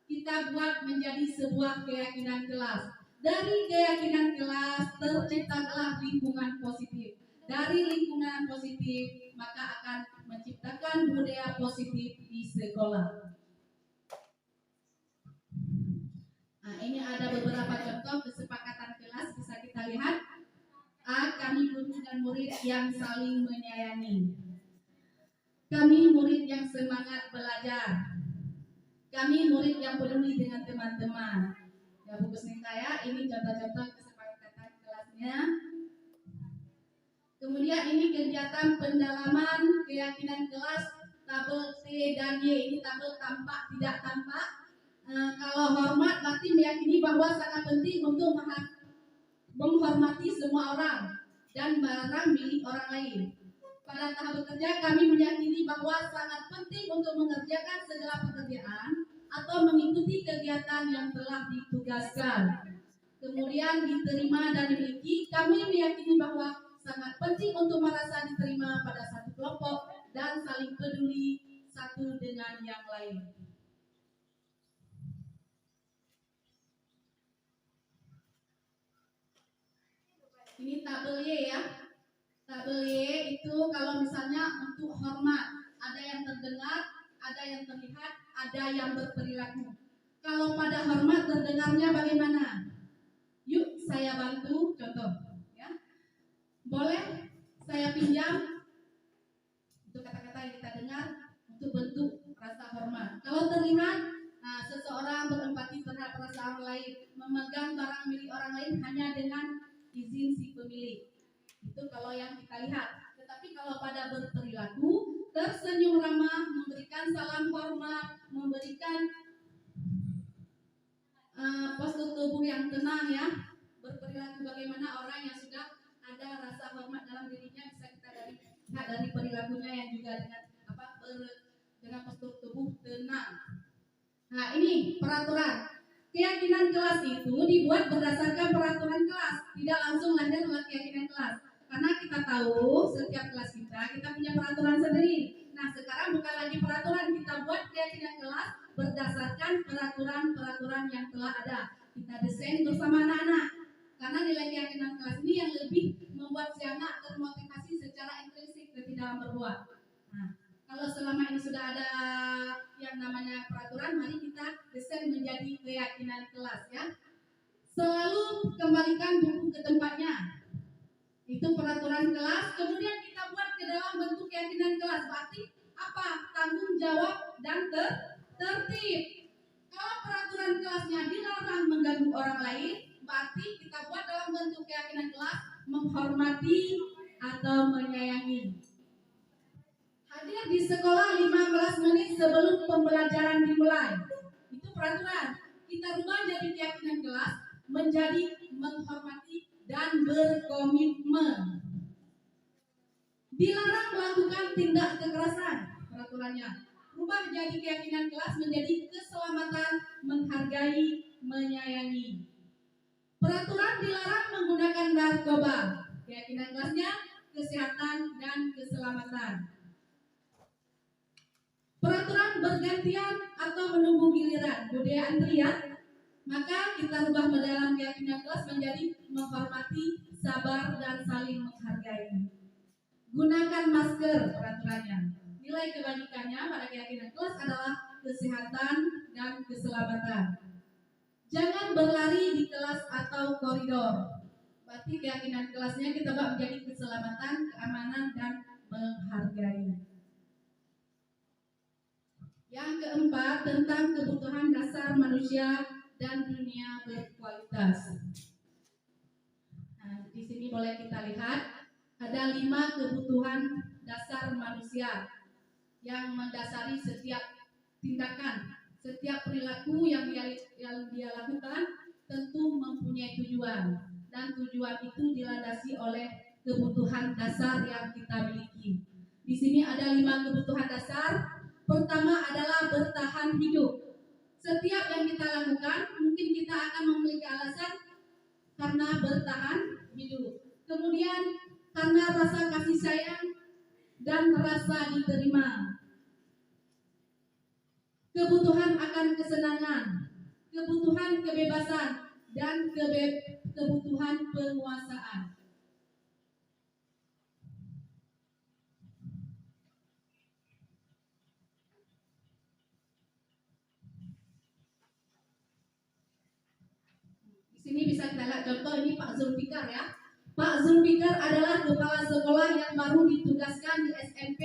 kita buat menjadi sebuah keyakinan kelas. Dari keyakinan kelas terciptalah lingkungan positif. Dari lingkungan positif maka akan menciptakan budaya positif di sekolah. Nah, ini ada beberapa contoh kesepakatan kelas, bisa kita lihat. A. Kami guru dan murid yang saling menyayangi. Kami murid yang semangat belajar. Kami murid yang peduli dengan teman-teman. Ya, Bu Kusnita ya, ini contoh-contoh kesepakatan kelasnya. Kemudian ini kegiatan pendalaman keyakinan kelas, tabel T dan Y. Ini tabel tampak tidak tampak. Kalau hormat berarti meyakini bahwa sangat penting untuk menghormati semua orang dan barang milik orang lain. Pada tahap bekerja kami meyakini bahwa sangat penting untuk mengerjakan segala pekerjaan atau mengikuti kegiatan yang telah ditugaskan. Kemudian diterima dan dimiliki, kami meyakini bahwa sangat penting untuk merasa diterima pada satu kelompok dan saling peduli satu dengan yang lain. Ini tabel Y ya. Tabel Y itu kalau misalnya untuk hormat, ada yang terdengar, ada yang terlihat, ada yang berperilaku. Kalau pada hormat terdengarnya bagaimana? Yuk saya bantu, contoh ya. Boleh saya pinjam? Itu kata-kata yang kita dengar untuk bentuk rasa hormat. Kalau terlihat, seseorang berempati terhadap rasa orang lain, memegang barang milik orang lain hanya dengan izin si pemilik. Itu kalau yang kita lihat. Tetapi kalau pada berperilaku, tersenyum ramah, memberikan salam hormat, memberikan postur tubuh yang tenang ya, berperilaku bagaimana orang yang sudah ada rasa hormat dalam dirinya, bisa kita lihat dari perilakunya yang juga dengan postur tubuh tenang. Nah ini peraturan. Keyakinan kelas itu dibuat berdasarkan peraturan kelas, tidak langsung lahir oleh keyakinan kelas. Karena kita tahu setiap kelas kita punya peraturan sendiri. Nah sekarang bukan lagi peraturan, kita buat keyakinan kelas berdasarkan peraturan-peraturan yang telah ada. Kita desain bersama anak-anak. Karena nilai keyakinan kelas ini yang lebih membuat si anak termotivasi secara intrinsik dan dalam berbuat. Nah, kalau selama ini sudah ada yang namanya peraturan, mari kita desain menjadi keyakinan kelas ya. Selalu kembalikan buku ke tempatnya. Itu peraturan kelas, kemudian kita buat ke dalam bentuk keyakinan kelas. Berarti apa? Tanggung jawab dan tertib. Kalau peraturan kelasnya dilarang mengganggu orang lain, berarti kita buat dalam bentuk keyakinan kelas menghormati atau menyayangi. Hadir di sekolah 15 menit sebelum pembelajaran dimulai. Itu peraturan. Kita rubah jadi keyakinan kelas menjadi menghormati dan berkomitmen. Dilarang melakukan tindak kekerasan, peraturannya. rubah jadi keyakinan kelas menjadi keselamatan, menghargai, menyayangi. Peraturan dilarang menggunakan narkoba. Keyakinan kelasnya kesehatan dan keselamatan. Peraturan bergantian atau menunggu giliran, budaya antrian, maka kita rubah mendalam keyakinan kelas menjadi menghormati, sabar, dan saling menghargai. Gunakan masker peraturannya. Nilai kebajikannya pada keyakinan kelas adalah kesehatan dan keselamatan. Jangan berlari di kelas atau koridor. Berarti keyakinan kelasnya kita buat menjadi keselamatan, keamanan, dan menghargai. Yang keempat, tentang kebutuhan dasar manusia dan dunia berkualitas. Nah, di sini boleh kita lihat ada 5 kebutuhan dasar manusia yang mendasari setiap tindakan, setiap perilaku yang dia lakukan tentu mempunyai tujuan, dan tujuan itu dilandasi oleh kebutuhan dasar yang kita miliki. Di sini ada 5 kebutuhan dasar. Pertama adalah bertahan hidup. Setiap yang kita lakukan mungkin kita akan memiliki alasan karena bertahan hidup. Kemudian karena rasa kasih sayang dan rasa diterima. Kebutuhan akan kesenangan, kebutuhan kebebasan, dan kebutuhan penguasaan. Di sini bisa kita lihat contoh, ini Pak Zulfikar ya. Pak Zulfikar adalah kepala sekolah yang baru ditugaskan di SMP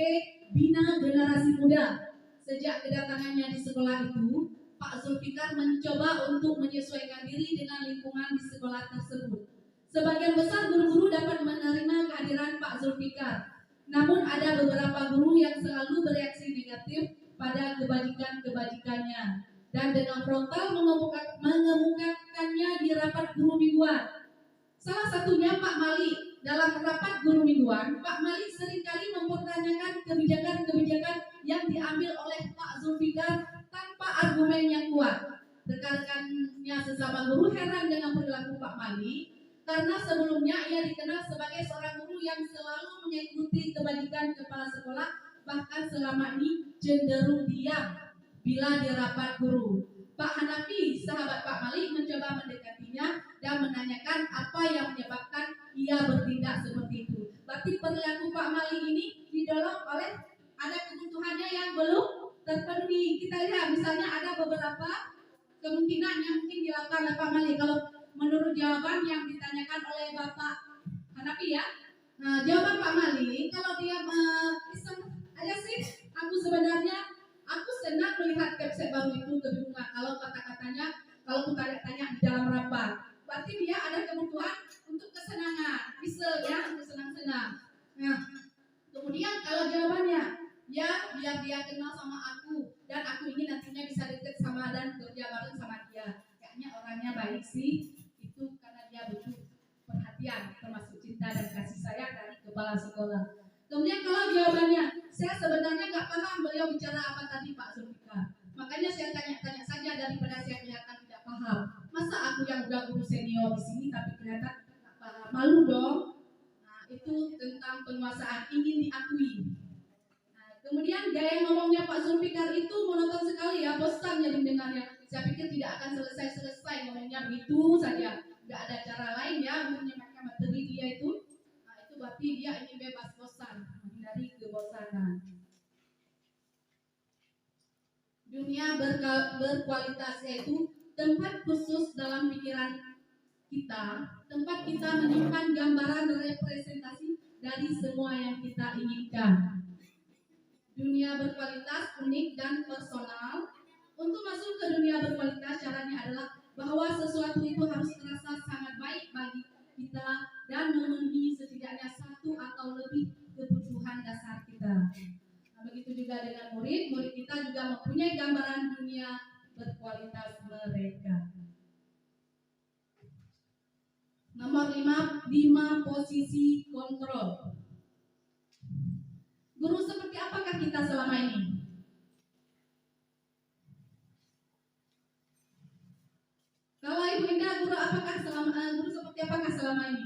Bina Generasi Muda. Sejak kedatangannya di sekolah itu, Pak Zulfikar mencoba untuk menyesuaikan diri dengan lingkungan di sekolah tersebut. Sebagian besar guru-guru dapat menerima kehadiran Pak Zulfikar. Namun ada beberapa guru yang selalu bereaksi negatif pada kebajikan-kebajikannya dan dengan frontal mengemukakannya di rapat guru mingguan. Salah satunya Pak Malik. Dalam rapat guru mingguan, Pak Malik seringkali mempertanyakan kebijakan-kebijakan yang diambil oleh Pak Zulfikar tanpa argumen yang kuat. Rekan-rekannya sesama guru heran dengan perilaku Pak Malik, karena sebelumnya ia dikenal sebagai seorang guru yang selalu mengikuti kebajikan kepala sekolah, bahkan selama ini cenderung diam bila di rapat guru. Pak Hanafi, sahabat Pak Malik, mencoba mendekatinya dan menanyakan apa yang menyebabkan ia bertindak seperti itu. Berarti perilaku Pak Malik ini didorong oleh ada kebutuhannya yang belum terpenuhi. Kita lihat misalnya ada beberapa kemungkinan yang mungkin dilakukan oleh Pak Malik. Kalau menurut jawaban yang ditanyakan oleh Bapak Hanafi ya, nah jawaban Pak Malik, kalau dia ada sih, aku senang melihat website baru itu kebingungan. Kalau kata-katanya, kalau kita tanya di dalam rapat, berarti dia ada kebutuhan untuk kesenangan, bisa ya, untuk senang-senang. Nah, kemudian kalau jawabannya, ya biar dia kenal sama aku dan aku ingin nantinya bisa deket sama dan kerja bareng sama dia. Kayaknya orangnya baik sih, itu karena dia butuh perhatian, termasuk cinta dan kasih sayang dari kepala sekolah. Kemudian kalau jawabannya, saya sebenarnya nggak paham beliau bicara apa tadi Pak Zulfikar. Makanya saya tanya-tanya saja daripada saya kelihatan tidak paham. Masa aku yang udah guru senior di sini tapi kelihatan nggak paham, malu dong. Nah itu tentang penguasaan, ingin diakui. Nah, kemudian gaya ngomongnya Pak Zulfikar itu monoton sekali ya, bosan jadi mendengarnya. Saya pikir tidak akan selesai ngomongnya begitu saja. Nggak ada cara lain ya untuk menyampaikan materi dia itu. Berarti dia ingin bebas bosan, menghindari kebosanan. Dunia berkualitas yaitu tempat khusus dalam pikiran kita, tempat kita menyimpan gambaran representasi dari semua yang kita inginkan. Dunia berkualitas unik dan personal. Untuk masuk ke dunia berkualitas, caranya adalah bahwa sesuatu itu harus terasa sangat baik bagi kita dan memenuhi setidaknya satu atau lebih kebutuhan dasar kita. Nah, begitu juga dengan murid kita juga mempunyai gambaran dunia berkualitas mereka. Nomor 5 posisi kontrol. Guru seperti apakah kita selama ini? guru guru seperti apakah selama ini?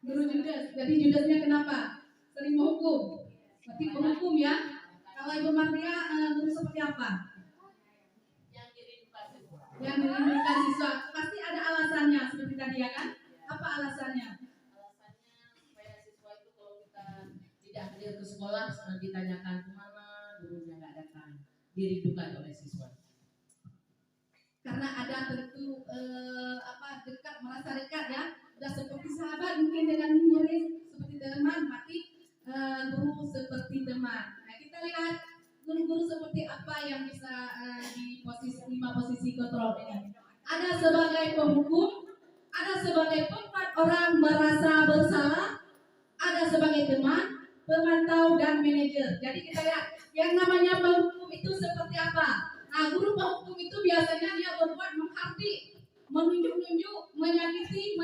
Guru judes. Jadi judesnya kenapa? Sering menghukum. Berarti penghukum ya. Kalau Ibu Martia guru seperti apa? Yang dirindukan siswa. Pasti ada alasannya seperti tadi ya kan? Apa alasannya? Alasannya supaya siswa itu kalau kita tidak hadir ke sekolah selalu ditanyakan kemana gurunya nggak datang, dirindukan oleh siswa. Karena ada tentu dekat, merasa dekat ya, udah seperti sahabat mungkin dengan murid, seperti teman, mati guru seperti teman. Nah kita lihat guru-guru seperti apa yang bisa di posisi 5 posisi kontrol ini. Ada sebagai penghukum, ada sebagai tempat orang merasa bersalah, ada sebagai teman, pemantau dan manajer. Jadi kita lihat yang namanya penghukum itu seperti apa. Nah, guru penghukum itu biasanya dia berbuat menghardik, menunjuk-nunjuk, menyakiti,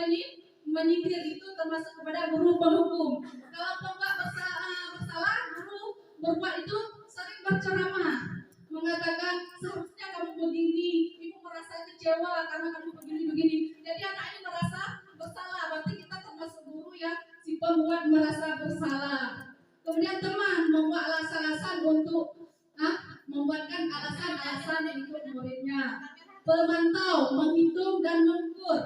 menyindir, itu termasuk kepada guru penghukum. Kalau pembuat bersalah, guru berbuat itu sering berceramah, mengatakan seharusnya kamu begini, ibu merasa kecewa karena kamu begini-begini. Jadi anak ini merasa bersalah, berarti kita termasuk guru ya, si pembuat merasa bersalah. Kemudian teman membuat alasan-alasan untuk membuatkan alasan-alasan untuk muridnya. Pemantau menghitung dan mengukur.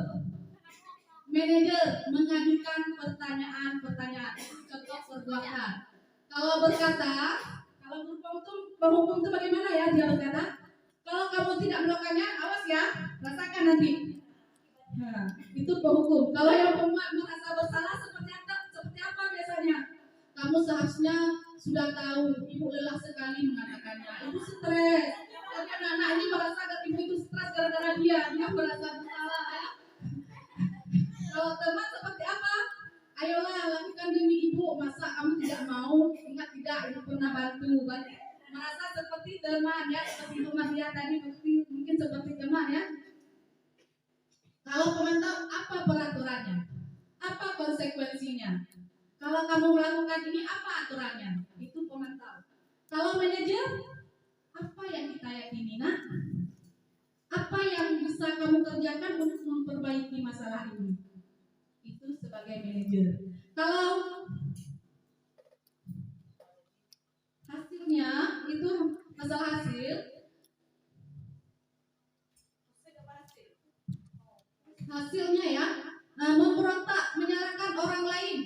Manajer mengajukan pertanyaan-pertanyaan. Contoh perbuatan. Kalau berkata, kalau guru penghukum itu bagaimana ya dia berkata? Kalau kamu tidak melakukannya, awas ya, rasakan nanti. Nah, itu penghukum. Kalau yang pembuat merasa bersalah seperti apa biasanya? Kamu seharusnya sudah tahu, ibu lelah sekali mengatakannya. Ibu stres. Tapi anak-anak ini merasa ibu itu stres gara-gara dia merasa bersalah ya. Kalau teman seperti apa? Ayolah lakukan demi ibu. Masa kamu tidak mau? Ingat tidak, ibu pernah bantu. Merasa seperti teman ya, seperti Ibu Maria tadi mungkin seperti teman ya. Kalau pemantau, apa peraturannya? Apa konsekuensinya? Kalau kamu melakukan ini, apa aturannya? Itu pemantau. Kalau manajer, apa yang kita yakini, nak? Apa yang bisa kamu kerjakan untuk memperbaiki masalah ini? Itu sebagai manajer. Kalau hasilnya itu masalah hasilnya ya, memberontak, menyalahkan orang lain.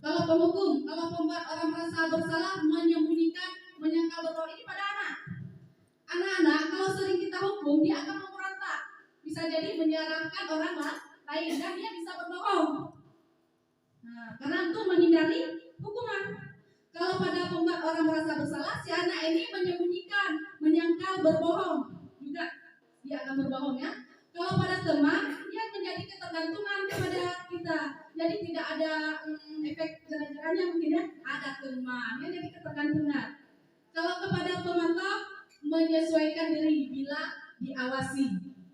Kalau penghukum, kalau pembuat orang merasa bersalah, menyembunyikan, menyangkal berbohong, ini pada anak. Anak-anak kalau sering kita hukum, dia akan memberontak. Bisa jadi menyalahkan orang lain dan dia bisa berbohong. Nah, karena untuk menghindari hukuman. Kalau pada pembuat orang merasa bersalah, si anak ini menyembunyikan, menyangkal, berbohong juga dia akan berbohong ya. Kalau pada teman, dia menjadi ketergantungan kepada kita. Jadi tidak ada efek jerah-jerahnya mungkin ya. Ada teman, dia jadi ketergantungan. Kalau kepada pemantau, menyesuaikan diri bila diawasi.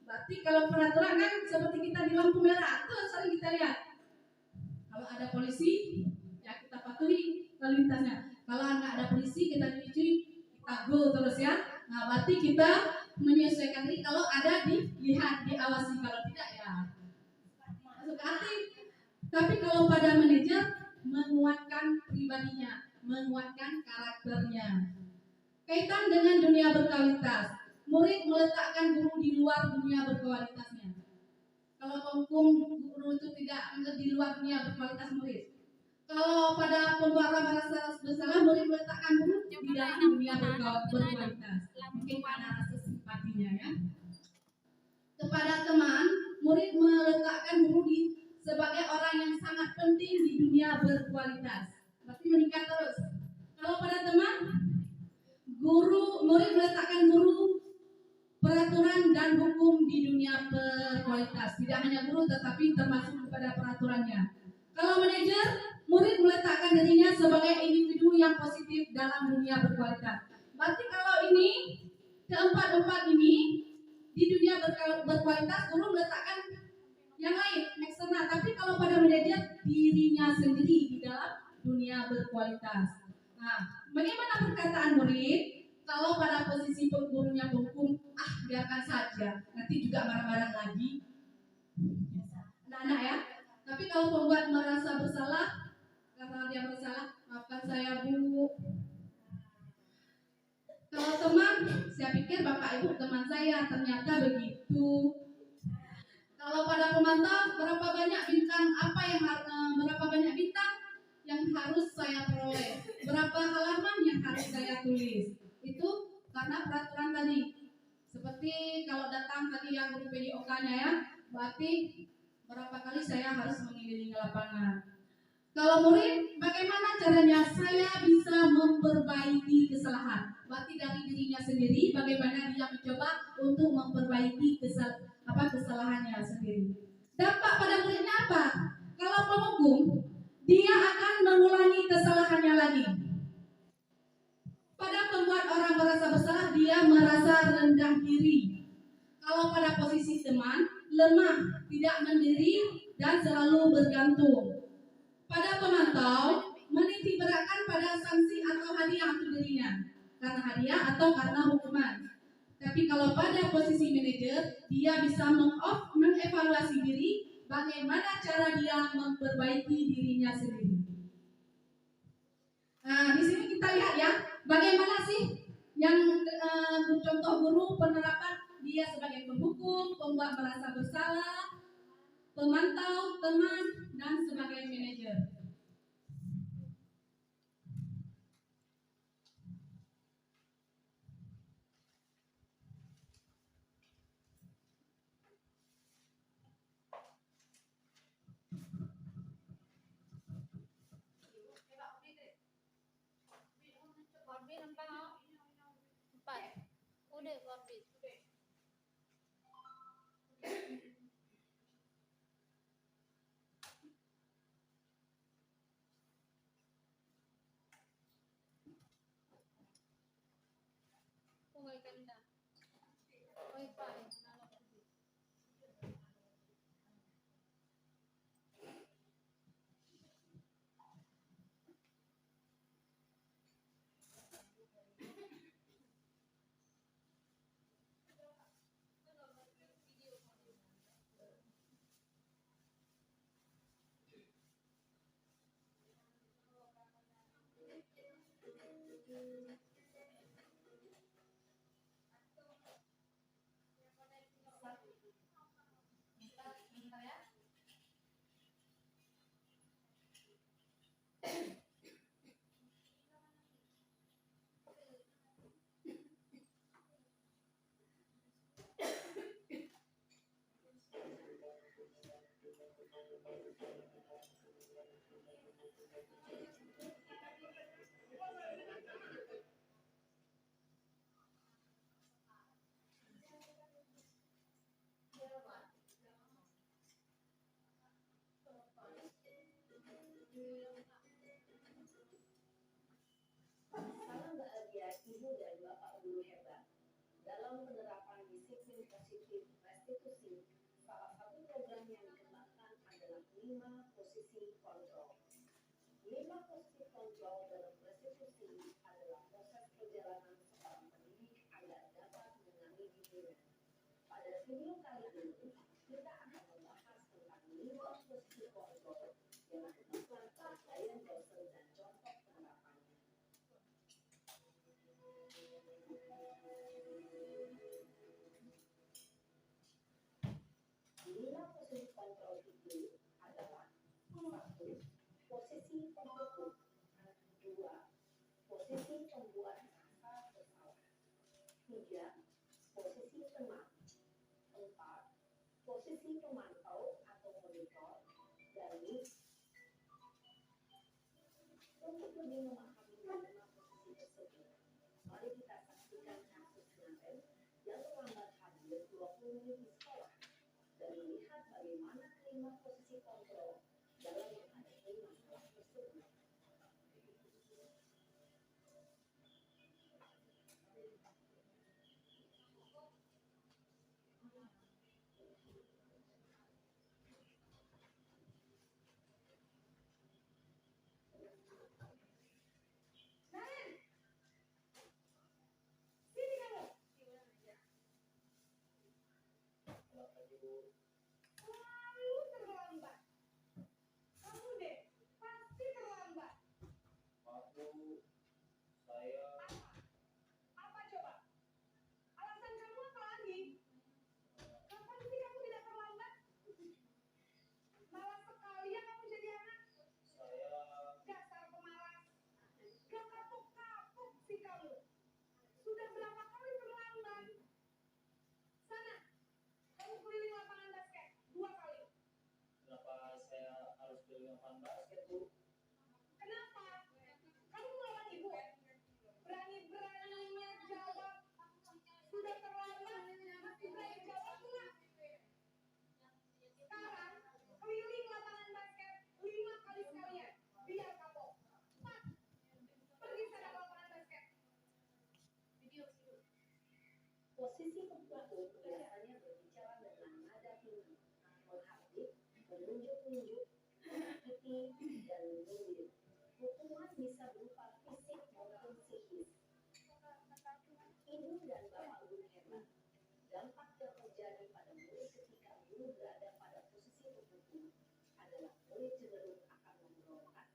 Berarti kalau peraturan kan seperti kita di lampu merah, itu sering kita lihat. Kalau ada polisi, ya kita patuhi lalu lintasnya. Kalau nggak ada polisi, kita cuci, kita go terus ya. Nah, berarti kita menyesuaikan diri kalau ada dilihat, diawasi. Kalau tidak ya masuk ke hati. Tapi kalau pada manajer, menguatkan pribadinya, menguatkan karakternya. Kaitan dengan dunia berkualitas, murid meletakkan guru di luar dunia berkualitasnya. Kalau penghukum, guru itu tidak di luar dunia berkualitas murid. Kalau pada pembuat merasa bersalah, murid meletakkan guru di dalam dunia berkualitas. Mungkin karena rasa simpatinya ya. Kepada teman, murid meletakkan guru sebagai orang yang sangat penting di dunia berkualitas. Berarti meningkat terus. Kalau pada teman, murid meletakkan guru peraturan dan hukum di dunia berkualitas. Tidak hanya guru tetapi termasuk kepada peraturannya. Kalau manajer, murid meletakkan dirinya sebagai individu yang positif dalam dunia berkualitas. Berarti kalau ini keempat-empat ini di dunia berkualitas, guru meletakkan yang lain eksternal. Tapi kalau pada manajer, dirinya sendiri di dalam dunia berkualitas. Nah, Bagaimana perkataan murid? Kalau pada posisi gurunya menghukum, biarkan saja, nanti juga marah-marah lagi. Anak-anak ya. Tapi kalau pembuat merasa bersalah, karena dia bersalah, maafkan saya Bu. Kalau teman, saya pikir Bapak Ibu teman saya, ternyata begitu. Kalau pada pemantau, berapa banyak bintang yang harus saya peroleh, berapa halaman yang harus saya tulis. Itu karena peraturan tadi. Seperti kalau datang tadi yang guru PJOK-nya ya, berarti berapa kali saya harus mengelilingi lapangan. Kalau murid, bagaimana caranya saya bisa memperbaiki kesalahan? Berarti dari dirinya sendiri, bagaimana dia mencoba untuk memperbaiki kesalahannya sendiri. Dampak pada muridnya apa? Kalau penghukum, dia akan mengulangi kesalahannya lagi. Pada membuat orang merasa bersalah, dia merasa rendah diri. Kalau pada posisi teman, lemah, tidak mandiri, dan selalu bergantung. Pada pemantau, menitik beratkan pada sanksi atau hadiah untuk dirinya, karena hadiah atau karena hukuman. Tapi kalau pada posisi manajer, dia bisa mengevaluasi diri, bagaimana cara dia memperbaiki dirinya sendiri. Nah, di sini kita lihat ya, bagaimana sih yang contoh guru penerapan dia sebagai penghukum, pembuat merasa bersalah, pemantau, teman, dan sebagai manajer. Udah orbit. Salam bahagia Ibu dan Bapak Guru hebat. Dalam penerapan disiplin positif restitusi, salah satu program yang dikembangkan adalah 5 posisi kontrol. 5 posisi kontrol dalam restitusi adalah proses perjalanan seorang pendidik agar dapat mengenali dirinya. Pada video kali ini, kita akan membahas tentang 5 posisi kontrol yang merupakan rangkaian dosen dan contoh penerapannya. Lima posisi kontrol itu adalah 1. Posisi pembeku. 2. Posisi pembuat rasa bersalah. 3. Posisi teman. 4. Posisi pemantau atau monitor. Dan 5. Untuk lebih memahami 5 posisi tersebut, mari kita saksikan kasus kemarin yang terlambat hadir 20 menit di sekolah dan melihat bagaimana kelima posisi kontrol dalam menghadapi masalah tersebut. basket, Bu. Kenapa? Kamu melawan Ibu? Berani-beraninya jawab. Sudah terlambat, masih berani jawab enggak? Sekarang, keliling lapangan basket 5 kali sekalian. Biar kapok. Cepat. Pergi sana ke lapangan basket. Posisi pembantu biasanya berbicara dengan nada tinggi, menghardik, menunjuk-nunjuk, menyakiti, dan menyindir. Hukuman bisa berupa fisik maupun psikis. Ibu dan bapak guru hebat. Dampak yang terjadi pada murid ketika guru berada pada posisi tertentu adalah murid cenderung akan memberontak,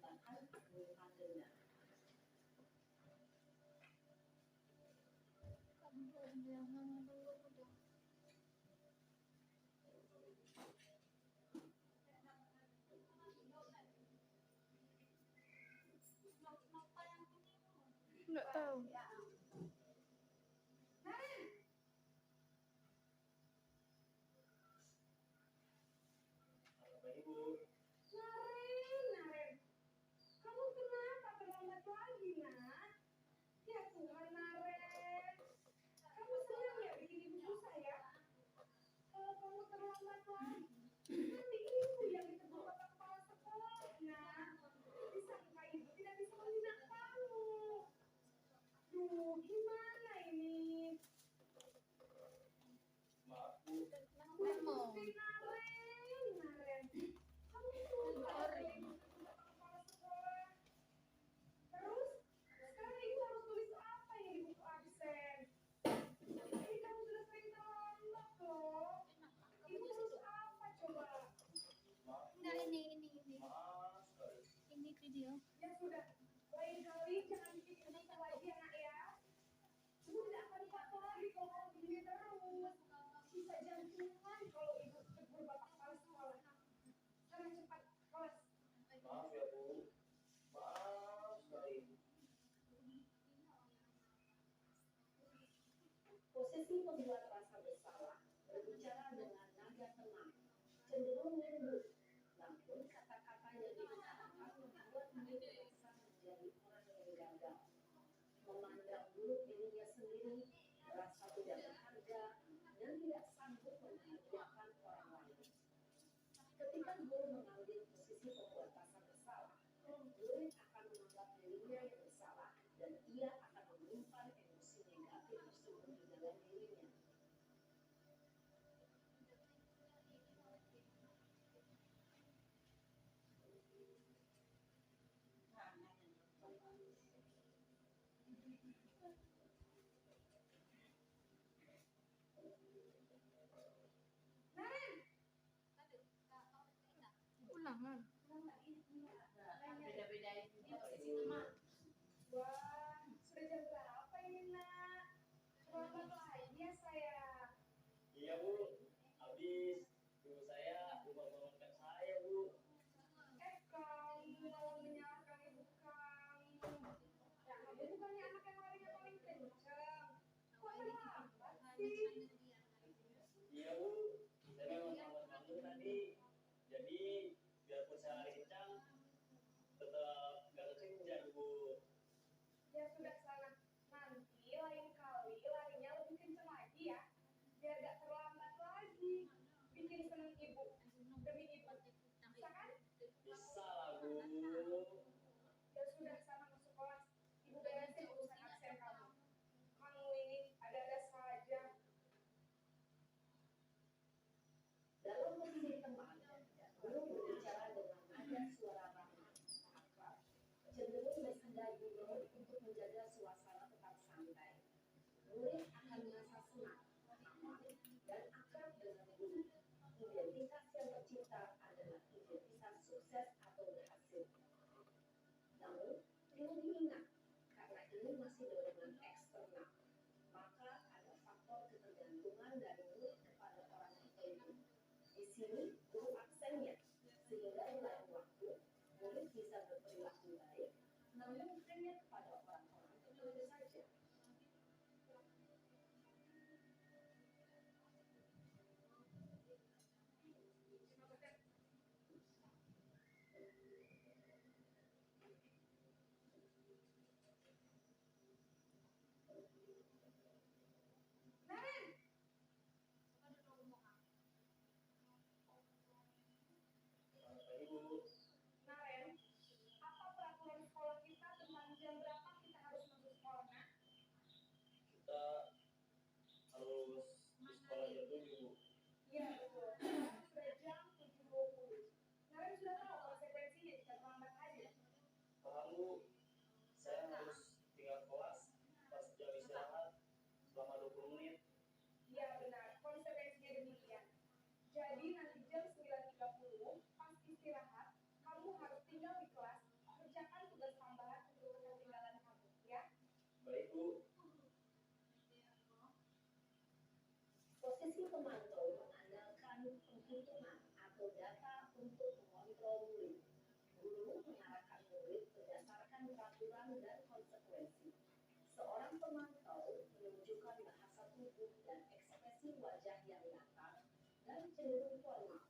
bahkan menyimpan dendam. Nggak tahu. Naren, kamu kenapa terlambat lagi, nak? Ya Tuhan, Naren. Kamu senang ya bikin ibu susah ya? Kalau kamu terlambat lagi, nanti ibu yang ditegur bapak kepala sekolah, nak. Disangka ibu tidak bisa membina kamu. Duh, gimana ini? Maaf, Bu. Memo. Naren. Kamu lupa ibu ditegur bapak kepala sekolah. Terus, sekarang ibu harus tulis apa yang di buku absen? Ini kamu sudah sering terlambat loh. Ibu harus apa coba? Enggak, ini. Maaf sekali. Ini video. Ya sudah, lain kali jangan bikin ini lagi ya, nak ya. Ibu tidak akan patuh lagi kalau kamu begini terus. Bisa jantungan kalau ibu tegur bapak kepala sekolah. Sekarang cepat kelas. Maaf ya, Bu. Maaf sekali. Posisi pembuat rasa bersalah berbicara dengan nada tenang, cenderung lembut, namun kata-kata yang digunakan membuat murid merasa menjadi orang yang gagal, memandang buruk dirinya sendiri, merasa tidak berharga, dan tidak sanggup membahagiakan orang lain. Ketika guru mengambil posisi pembuat rasa bersalah, murid akan menganggap dirinya yang bersalah dan ia akan menyimpan emosi negatif tersebut di dalam dirinya. Ulangan. Beda-bedain posisi teman. Wah, sudah jam berapa ini, nak? Terlambat lagi ya saya. Iya, Bu. Habis guru saya lupa bangunkan saya, Bu. Kamu malah menyalahkan ibu kamu. Ya, kamu bukannya anak yang larinya paling kencang. Kok terlambat sih? Iya, Bu. Saya memang lambat bangun tadi. Jadi biarpun saya lari kencang, tetap gak kekejar, Bu. Ya sudah sana. Nanti lain kali larinya lebih kencang lagi ya. Biar gak terlambat lagi. Bikin seneng ibu. Demi ibu. Bisa kan? Bisa lah, Bu. Ya sudah sana masuk kelas. Ibu beresin urusan absen kamu. Kamu ini ada-ada saja. Dalam posisi teman, guru berbicara dengan nada suara ramah, akrab, cenderung bersenda guru untuk menjaga suasana tetap santai. Murid akan merasa senang, aman, dan akrab dengan guru. Identitas yang tercipta adalah identitas sukses atau berhasil. Namun, perlu diingat, karena ini masih dorongan eksternal, maka ada faktor ketergantungan dari murid kepada orang tertentu. Di sini, guru absennya, sehingga di lain waktu, murid bisa berperilaku baik, namun hanya kepada orang-orang tertentu saja. Bu, saya harus tinggal kelas pas jam istirahat selama 20 menit. Iya benar, konsekuensinya demikian. Jadi nanti jam 9.30 pas istirahat, kamu harus tinggal di kelas, kerjakan tugas tambahan untuk ketinggalan kamu, ya. Baik Bu. Posisi pemantau mengandalkan penghitungan atau data untuk mengontrol murid. Guru mengarahkan murid berdasarkan peraturan dan konsekuensi. Seorang pemantau menunjukkan bahasa tubuh dan ekspresi wajah yang datar dan cenderung formal.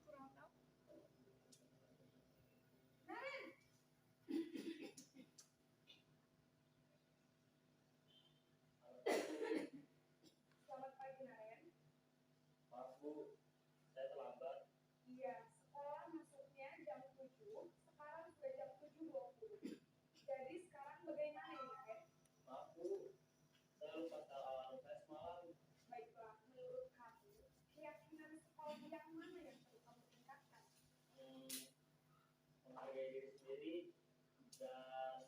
Kurang tahu. Selamat pagi, Naren. Maaf Bu, saya terlambat. Iya, sekolah masuknya jam 7, sekarang sudah jam 7.20. Jadi sekarang bagaimana ini, Naren? Maaf Bu, saya lupa setel alarm saya semalam. Baiklah, menurut kamu, keyakinan sekolah yang mana yang perlu kamu tingkatkan? Menghargai diri sendiri dan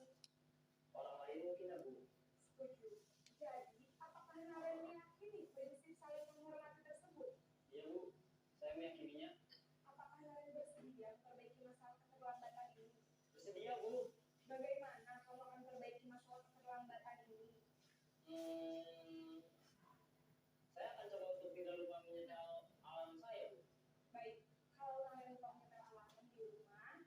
orang lain mungkin ya Bu. Setuju. Jadi, apakah Naren meyakini prinsip saling menghormati tersebut? Iya Bu, saya meyakininya. Apakah Naren bersedia memperbaiki masalah keterlambatan ini? Bersedia Bu. Bagaimana kamu akan memperbaiki masalah keterlambatan ini? Saya akan coba untuk tidak lupa menyetel alarm saya Bu. Baik, kalau Naren lupa menyetel alarm di rumah,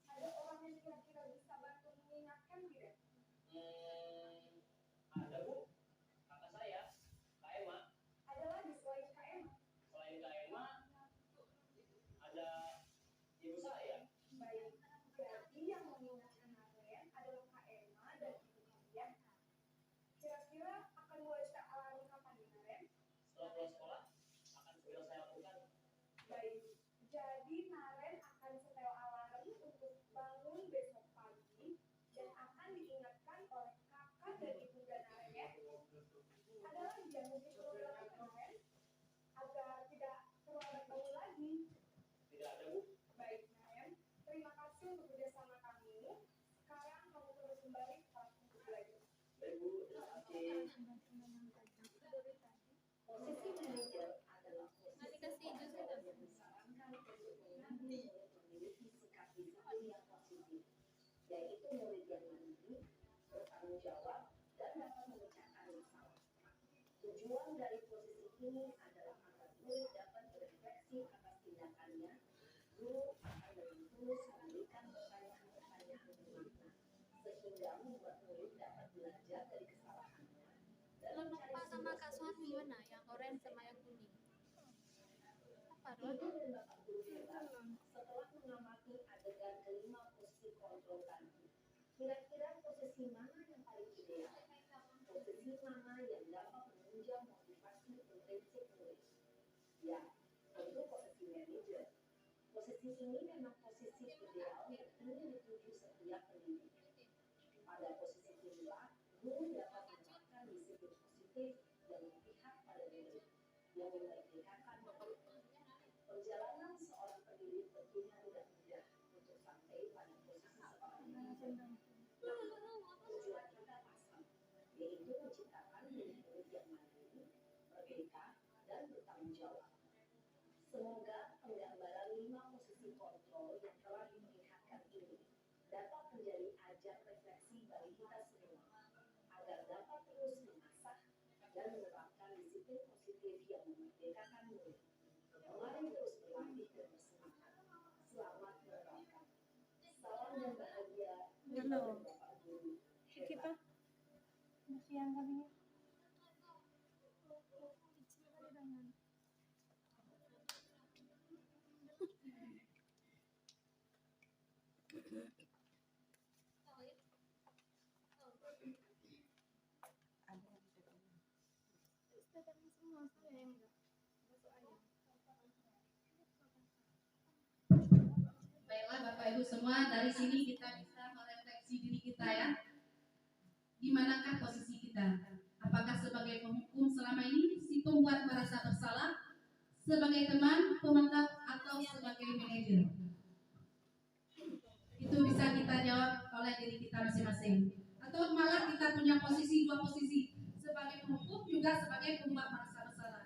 ada orang yang kira-kira bisa bantu mengingatkan tidak? Ada Bu, kakak saya, Kak Emma. Ada lagi selain KM? Selain Kak Emma, ada ibu saya. Baik, jadi yang mengingatkan Naren adalah Kak Emma dan ibu kalian. Kira-kira akan mulai setel alarm kapan nih, Naren? Setelah pulang sekolah, akan segera saya lakukan. Baik, jadi Naren akan setel alarm untuk bangun besok pagi dan akan diingatkan oleh kakak dan ibunda Naren ya. Ada lagi yang mungkin perlu dilakukan Naren agar tidak terlambat bangun lagi. Tidak ada Bu. Baik Naren, terima kasih untuk kerjasama kamu. Sekarang kamu perlu kembali ke kelas untuk belajar. Baik Bu, terima kasih. Posisi manajer adalah Nanti posisi kasih jus kita. yang disarankan untuk murid memiliki sikap disiplin yang positif, yaitu murid yang mandiri, bertanggung jawab, dan dapat memecahkan masalah. Tujuan dari posisi ini adalah agar murid dapat berefleksi atas tindakannya. Guru akan dengan tulus memberikan pertanyaan-pertanyaan bermakna, sehingga membuat murid dapat belajar dari kesalahannya dan Kalau mencari Pak sama sebuah Kak Suami mana? Yang oranye sama yang kuning. Apa Ibu doang? dan Bapak Guru hebat, setelah mengamati adegan kelima posisi kontrol tadi, kira-kira posisi mana yang paling ideal? Posisi mana yang dapat menunjang motivasi intrinsik murid? Ya, tentu posisi manajer. Posisi ini memang posisi ideal yang ingin dituju setiap pendidik. Pada posisi inilah, guru dapat menerapkan disiplin positif yang berpihak pada murid, yang memerdekakan murid. Perjalanan seorang pendidik tentunya tidak mudah untuk sampai pada posisi seorang manajer. Tujuan kita pasang, yaitu menciptakan murid-murid yang mandiri, merdeka, dan bertanggung jawab. Semoga penggambaran 5 posisi kontrol yang telah diperlihatkan ini dapat menjadi ajang refleksi bagi kita semua, agar dapat terus mengasah dan menerapkan disiplin positif yang memerdekakan murid. Mari terus berlatih dan bersemangat. Selamat menerapkan. Salam dan bahagia. Ibu dan Bapak Guru. Kita masih yang kami. Semua saya yang enggak masuk ayam. Baiklah Bapak Ibu semua, dari sini kita bisa kita ya. Di manakah posisi kita? Apakah sebagai penghukum selama ini si pembuat merasa bersalah, sebagai teman, pemantau, atau sebagai manajer? Itu bisa kita jawab oleh diri kita masing-masing. Atau malah kita punya posisi, dua posisi, sebagai penghukum juga sebagai pembuat merasa bersalah,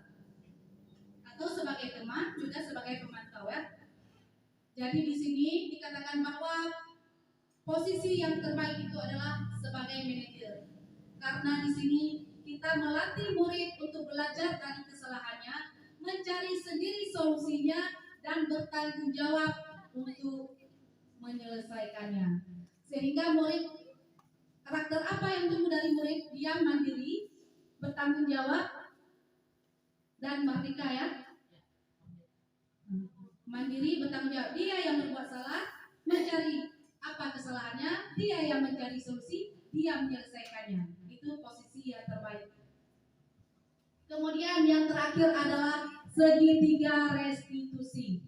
atau sebagai teman juga sebagai pemantau ya. Jadi di sini dikatakan bahwa posisi yang terbaik itu adalah sebagai manajer. Karena di sini kita melatih murid untuk belajar dari kesalahannya, mencari sendiri solusinya, dan bertanggung jawab untuk menyelesaikannya. Sehingga murid, karakter apa yang tumbuh dari murid? Dia mandiri, bertanggung jawab, dan merdeka ya. Mandiri, bertanggung jawab. Dia yang berbuat salah, mencari apa kesalahannya, dia yang mencari solusi, dia menyelesaikannya. Itu posisi yang terbaik. Kemudian yang terakhir adalah segitiga restitusi.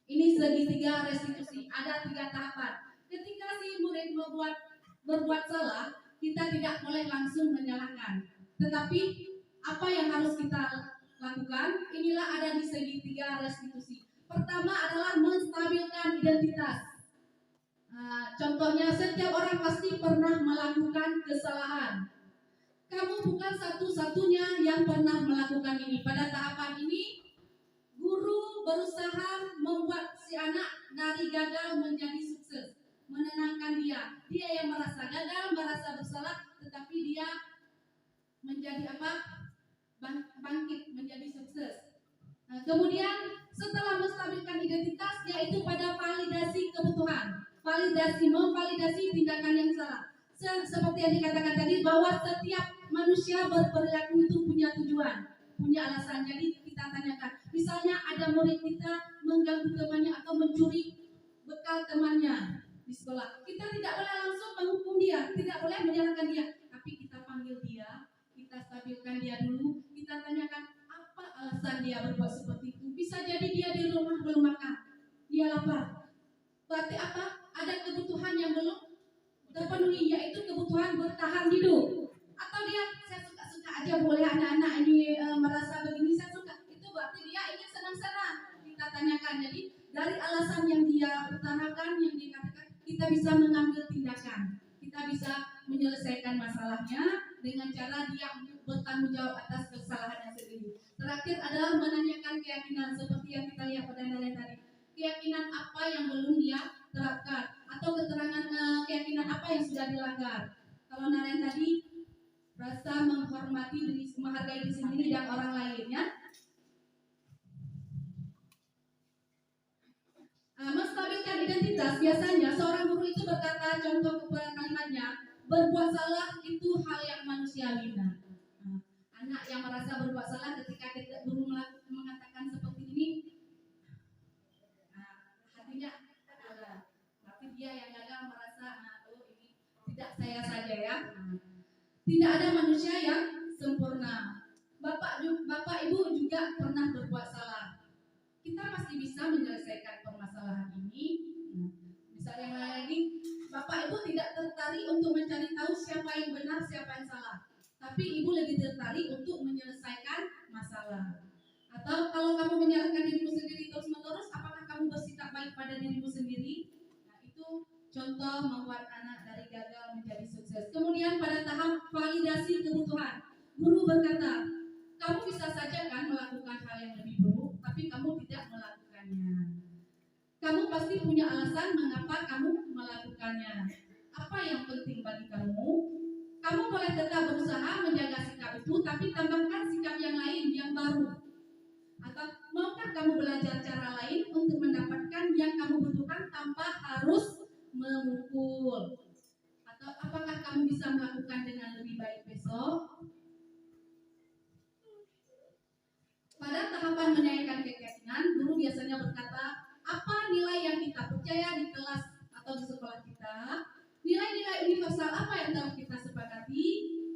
Ini segitiga restitusi, ada 3 tahapan. Ketika si murid berbuat salah, kita tidak boleh langsung menyalahkan. Tetapi apa yang harus kita lakukan? Inilah ada di segitiga restitusi. Pertama adalah menstabilkan identitas. Contohnya, setiap orang pasti pernah melakukan kesalahan. Kamu bukan satu-satunya yang pernah melakukan ini. Pada tahapan ini, guru berusaha membuat si anak dari gagal menjadi sukses, menenangkan dia. Dia yang merasa gagal, merasa bersalah, tetapi dia menjadi apa? Bangkit, menjadi sukses. Kemudian setelah menstabilkan identitas, yaitu pada validasi kebutuhan, memvalidasi tindakan yang salah. Seperti yang dikatakan tadi, bahwa setiap manusia berperilaku itu punya tujuan, punya alasan. Jadi kita tanyakan, misalnya ada murid kita mengganggu temannya atau mencuri bekal temannya di sekolah, kita tidak boleh langsung menghukum dia, tidak boleh menyalahkan dia, tapi kita panggil dia, kita stabilkan dia dulu, kita tanyakan apa alasan dia berbuat seperti itu. Bisa jadi dia di rumah belum makan, dia lapar, berarti apa? Ada kebutuhan yang belum terpenuhi, yaitu kebutuhan bertahan hidup. Atau dia, saya suka-suka aja boleh anak-anak ini merasa begini, saya suka, itu berarti dia ingin senang-senang. Kita tanyakan, jadi dari alasan yang dia utarakan, yang dia katakan, kita bisa mengambil tindakan, kita bisa menyelesaikan masalahnya dengan cara dia bertanggung jawab atas kesalahannya sendiri. Terakhir adalah menanyakan keyakinan, seperti yang kita lihat pada nilai tadi. Keyakinan apa yang belum dia terapkan, atau keterangan keyakinan apa yang sudah dilanggar. Kalau Naren tadi, rasa menghormati diri, menghargai diri sendiri dan orang lain ya. Menstabilkan identitas, biasanya seorang guru itu berkata, contoh kalimatnya, berbuat salah itu hal yang manusiawi. Anak yang merasa berbuat salah ketika guru mengatakan seperti ini, hatinya tapi dia yang gagal merasa, ini tidak saya saja ya. Tidak ada manusia yang sempurna. Bapak Ibu juga pernah berbuat salah. Kita pasti bisa menyelesaikan permasalahan ini. Misalnya yang lain lagi, Bapak Ibu tidak tertarik untuk mencari tahu siapa yang benar, siapa yang salah. Tapi Ibu lebih tertarik untuk menyelesaikan masalah. Atau kalau kamu menyalahkan dirimu sendiri terus-menerus, apakah kamu bersikap baik pada dirimu sendiri? Nah, itu contoh membuat anak dari gagal menjadi sukses. Kemudian pada tahap validasi kebutuhan, guru berkata, kamu bisa saja kan melakukan hal yang lebih buruk, tapi kamu tidak melakukannya. Kamu pasti punya alasan mengapa kamu melakukannya. Apa yang penting bagi kamu? Kamu boleh tetap berusaha menjaga sikap itu, tapi tambahkan sikap yang lain, yang baru. Atau maukah kamu belajar cara lain untuk mendapatkan yang kamu butuhkan tanpa harus memukul? Atau apakah kamu bisa melakukan dengan lebih baik besok? Pada tahapan menanyakan keyakinan, guru biasanya berkata, apa nilai yang kita percaya di kelas atau di sekolah kita? Nilai-nilai universal apa yang telah kita sepakati?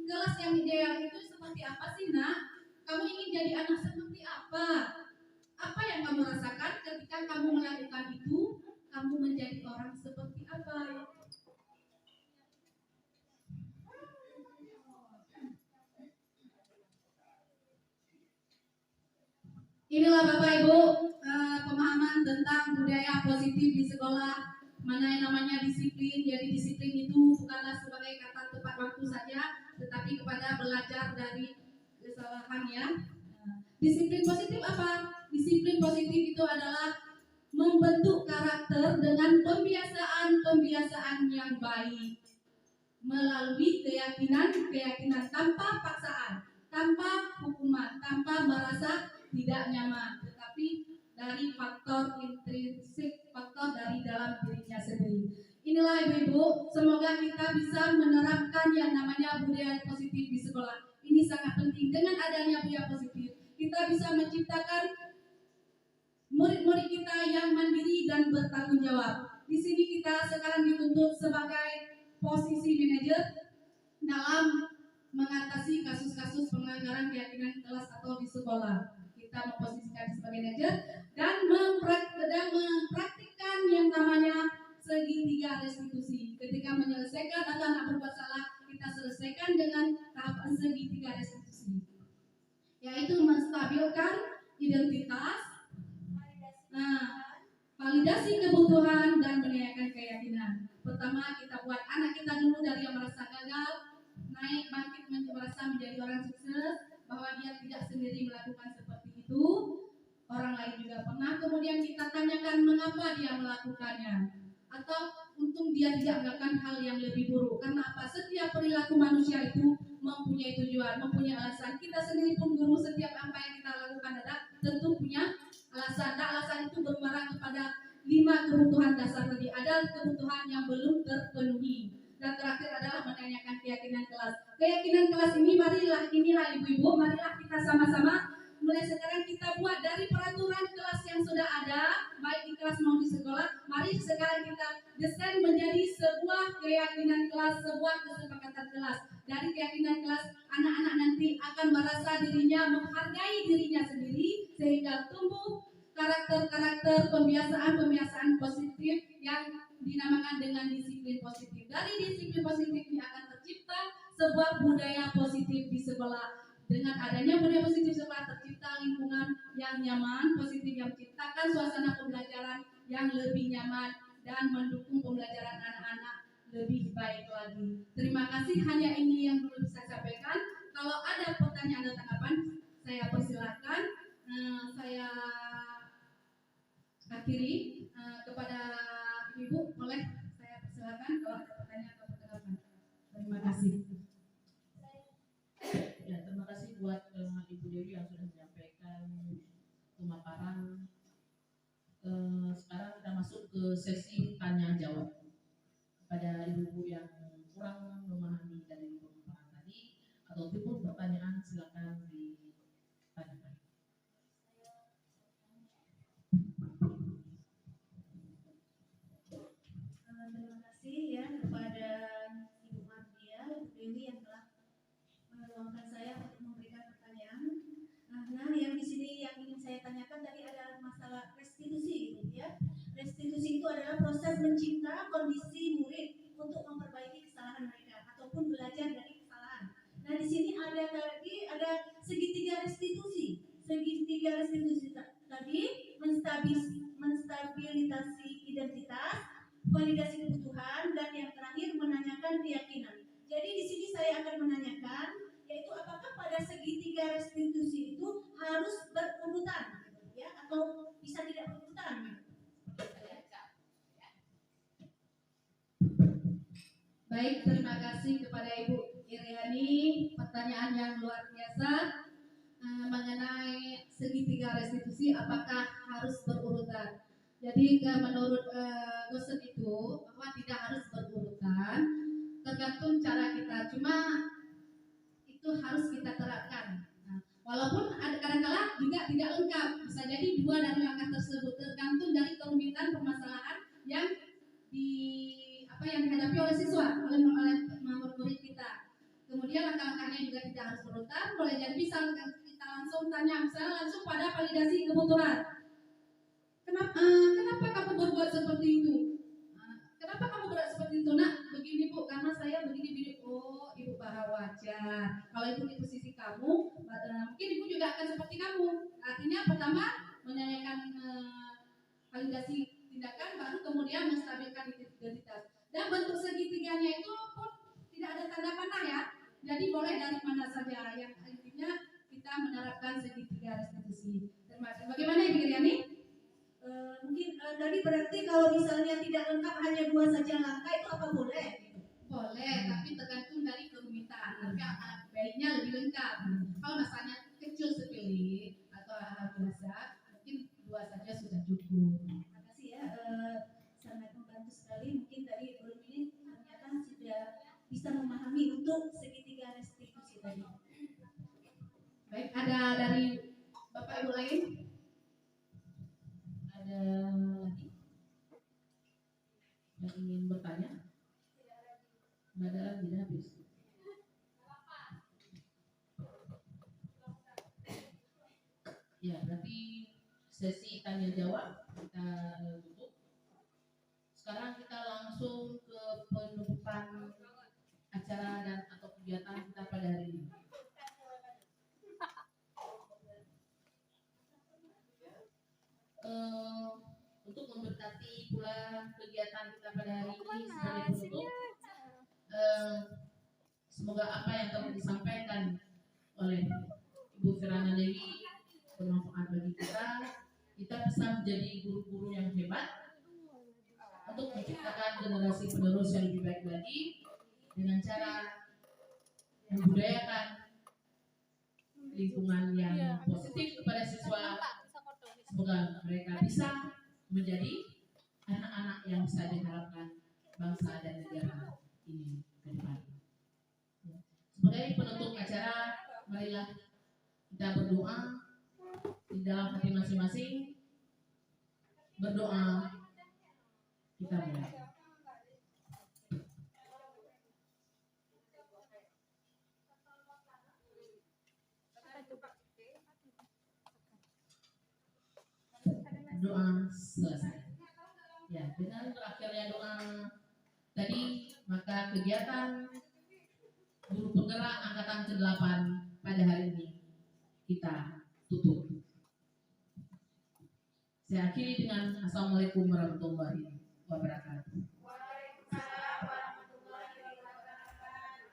Kelas yang ideal itu seperti apa sih, Nak? Kamu ingin jadi anak seperti apa? Apa yang kamu rasakan ketika kamu melakukan itu? Kamu menjadi orang seperti apa? Inilah Bapak Ibu pemahaman tentang budaya positif di sekolah. Mana yang namanya disiplin. Jadi disiplin itu bukanlah sebagai kata tepat waktu saja, tetapi kepada belajar dari kesalahan ya. Disiplin positif apa? Disiplin positif itu adalah membentuk karakter dengan pembiasaan yang baik melalui keyakinan tanpa paksaan, tanpa hukuman, tanpa merasa tidak nyaman, tetapi dari faktor intrinsik, faktor dari dalam dirinya sendiri. Inilah Ibu-ibu, semoga kita bisa menerapkan yang namanya budaya positif di sekolah. Ini sangat penting. Dengan adanya budaya positif, kita bisa menciptakan murid-murid kita yang mandiri dan bertanggung jawab. Di sini kita sekarang dituntut sebagai posisi manajer dalam mengatasi kasus-kasus pelanggaran keyakinan kelas atau di sekolah. Kita memposisikan sebagai manajer dan mempraktikkan yang namanya segitiga restitusi. Ketika menyelesaikan atau anak berbuat salah, kita selesaikan dengan tahapan segitiga restitusi, yaitu menstabilkan identitas, validasi kebutuhan, dan menanyakan keyakinan. Pertama, kita buat anak kita dulu dari yang merasa gagal, naik bangkit merasa menjadi orang sukses, bahwa dia tidak sendiri melakukan seperti itu, orang lain juga pernah. Kemudian kita tanyakan mengapa dia melakukannya, atau untung dia tidak melakukan hal yang lebih buruk. Karena apa? Setiap perilaku manusia itu mempunyai tujuan, mempunyai alasan. Kita sendiri pun guru, setiap apa yang kita lakukan ada tentu punya alasan. Nah, alasan itu bermuara kepada 5 kebutuhan dasar tadi. Ada kebutuhan yang belum terpenuhi. Dan terakhir adalah menanyakan keyakinan kelas. Keyakinan kelas ini inilah ibu-ibu, marilah kita sama-sama mulai sekarang kita buat dari peraturan kelas yang sudah ada, baik di kelas maupun di sekolah. Mari sekarang kita desain menjadi sebuah keyakinan kelas, sebuah kesepakatan kelas. Dari keyakinan kelas, anak-anak nanti akan merasa dirinya menghargai dirinya sendiri, sehingga tumbuh karakter-karakter pembiasaan positif yang dinamakan dengan disiplin positif. Dari disiplin positif ini akan tercipta sebuah budaya positif di sekolah. Dengan adanya budaya positif sekolah, tercipta lingkungan yang nyaman, positif, yang menciptakan suasana pembelajaran yang lebih nyaman dan mendukung pembelajaran anak-anak lebih baik lagi. Terima kasih, hanya ini yang belum saya sampaikan. Kalau ada pertanyaan atau tanggapan, saya persilakan. Saya akhiri kepada Ibu, boleh saya persilakan kalau ada pertanyaan atau tanggapan. Terima kasih. Ya, terima kasih buat Ibu Dewi yang sudah menyampaikan pemaparan. Sekarang kita masuk ke sesi tanya jawab kepada ibu-ibu yang kurang memahami dari pemaparan tadi atau timbul pertanyaan, silakan ditanyakan. Terima kasih ya kepada Ibu Mardia, Ibu Dewi yang telah meluangkan saya untuk memberikan pertanyaan. Nah, yang di sini yang ingin saya tanyakan tadi adalah masalah restitusi, gitu ya. Restitusi itu adalah proses mencipta kondisi murid untuk memperbaiki kesalahan mereka ataupun belajar dari kesalahan. Nah, di sini ada segitiga restitusi. Segitiga restitusi tadi menstabilisasi identitas, validasi kebutuhan, dan yang terakhir menanyakan keyakinan. Jadi di sini saya akan menanyakan, yaitu apakah pada segitiga restitusi itu harus berurutan, ya, atau bisa tidak berurutan? Baik, terima kasih kepada Ibu Iriani, pertanyaan yang luar biasa mengenai segitiga restitusi, apakah harus berurutan. Jadi menurut dosen itu bahwa tidak harus berurutan, tergantung cara kita. Cuma itu harus kita terapkan. Nah, walaupun ada kadang-kadang juga tidak lengkap, bisa jadi 2 dari langkah tersebut tergantung dari kerumitan permasalahan yang dihadapi oleh siswa, oleh murid kita. Kemudian langkah-langkahnya juga tidak harus berurutan, boleh jadi bisa kita langsung tanya, misalnya langsung pada validasi kebutuhan. Kenapa kamu berbuat seperti itu? Kenapa kamu berbuat seperti itu, nak? Begini Bu, karena saya begini. Oh, Ibu bahwa wajar. Kalau itu di posisi kamu, Mungkin ibu juga akan seperti kamu. Artinya pertama menanyakan validasi tindakan, baru kemudian menstabilkan identitas. Dan bentuk segitiganya itu pun tidak ada tanda panah ya. Jadi boleh dari mana saja. Yang intinya kita menerapkan segitiga restitusi. Terima kasih. Bagaimana Ibu Iriani? Mungkin tadi berarti kalau misalnya tidak lengkap hanya 2 saja langkah itu apa boleh? Boleh, tapi tergantung dari kerumitan. Tapi anak bayinya lebih lengkap. Kalau masalahnya kecil sepele atau hal biasa, mungkin 2 saja sudah cukup. Terima kasih ya, sangat membantu sekali. Mungkin tadi belum ini ternyata sudah bisa memahami untuk segitiga restitusi tadi. Baik, ada dari Bapak Ibu lain? Ada lagi yang ingin bertanya? Tidak ada lagi, sudah habis. Ya, berarti sesi tanya jawab kita tutup. Sekarang kita langsung ke penutupan acara dan atau kegiatan kita pada hari ini. Untuk memberkati pula kegiatan kita pada hari ini sebagai penutup, semoga apa yang telah disampaikan oleh Ibu Firana Dewi bermanfaat bagi kita bisa menjadi guru-guru yang hebat untuk menciptakan generasi penerus yang lebih baik lagi dengan cara membudayakan lingkungan yang positif kepada siswa. Semoga mereka bisa menjadi anak-anak yang bisa diharapkan bangsa dan negara ini ke depan. Sebagai penutup acara, marilah kita berdoa di dalam hati masing-masing. Berdoa, kita mulai. Doa selesai. Ya, dengan berakhirnya doa tadi, maka kegiatan guru penggerak angkatan ke-8 pada hari ini kita tutup. Saya akhiri dengan Assalamualaikum warahmatullahi wabarakatuh. Waalaikumsalam warahmatullahi wabarakatuh.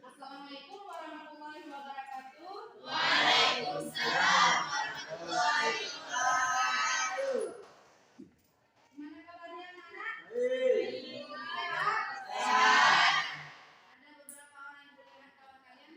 Assalamualaikum warahmatullahi wabarakatuh. Waalaikumsalam warahmatullahi wabarakatuh. Gimana kabarnya anak-anak? Sehat. Ada beberapa orang yang melihat kawan kalian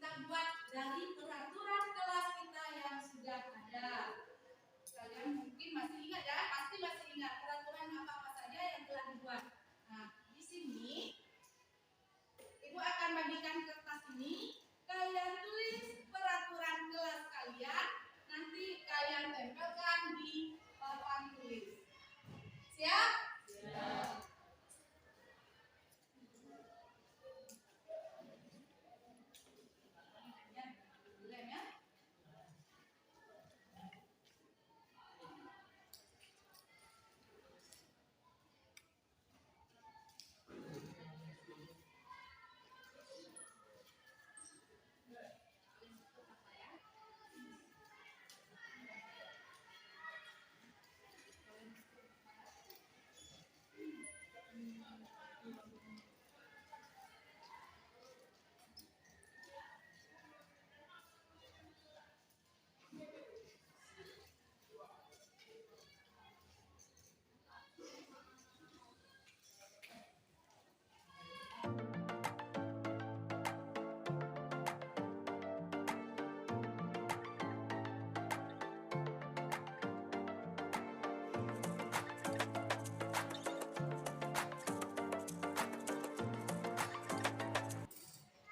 kita buat dari peraturan kelas kita yang sudah ada. Kalian mungkin masih ingat ya, pasti masih ingat peraturan apa saja yang telah dibuat. Nah, di sini Ibu akan bagikan kertas ini, kalian tulis peraturan kelas kalian, nanti kalian tempelkan di papan tulis. Siap? Siap.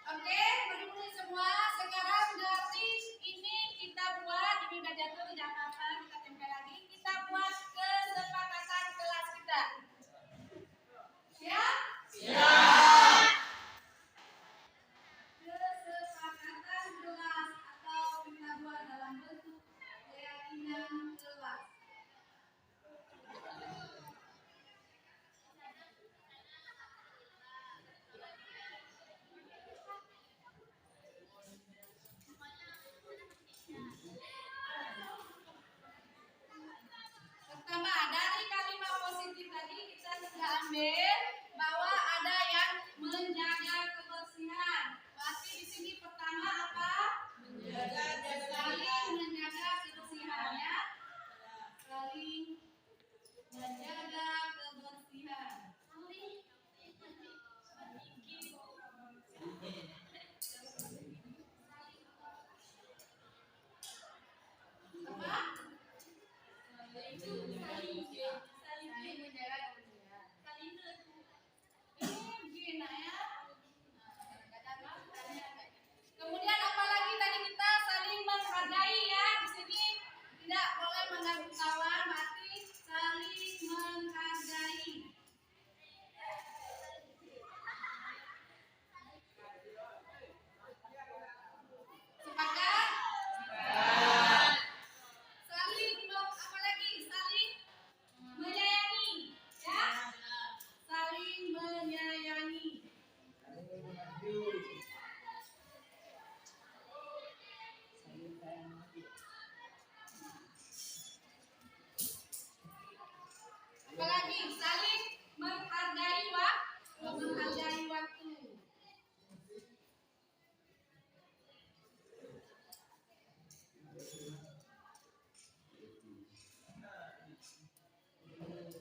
Oke, murid-murid semua, sekarang dari ini kita buat, ini udah jatuh tidak apa-apa, kita tempel lagi. Kita buat kesepakatan kelas kita. Siap? Siap. Kesepakatan kelas atau kita buat dalam bentuk keyakinan kelas. Pertama, dari kalimat positif tadi kita sudah ambil bahwa ada yang menjaga kebersihan. Berarti di sini pertama apa? Saling menjaga kebersihannya. Saling menjaga kebersihan. Apa? Kemudian apalagi tadi kita saling menghargai ya, di sini tidak boleh mengganggu kawan, berarti saling menghargai. Sepakat? Saling apalagi saling menyayangi ya, saling menyayangi. Apalagi saling menghargai waktu.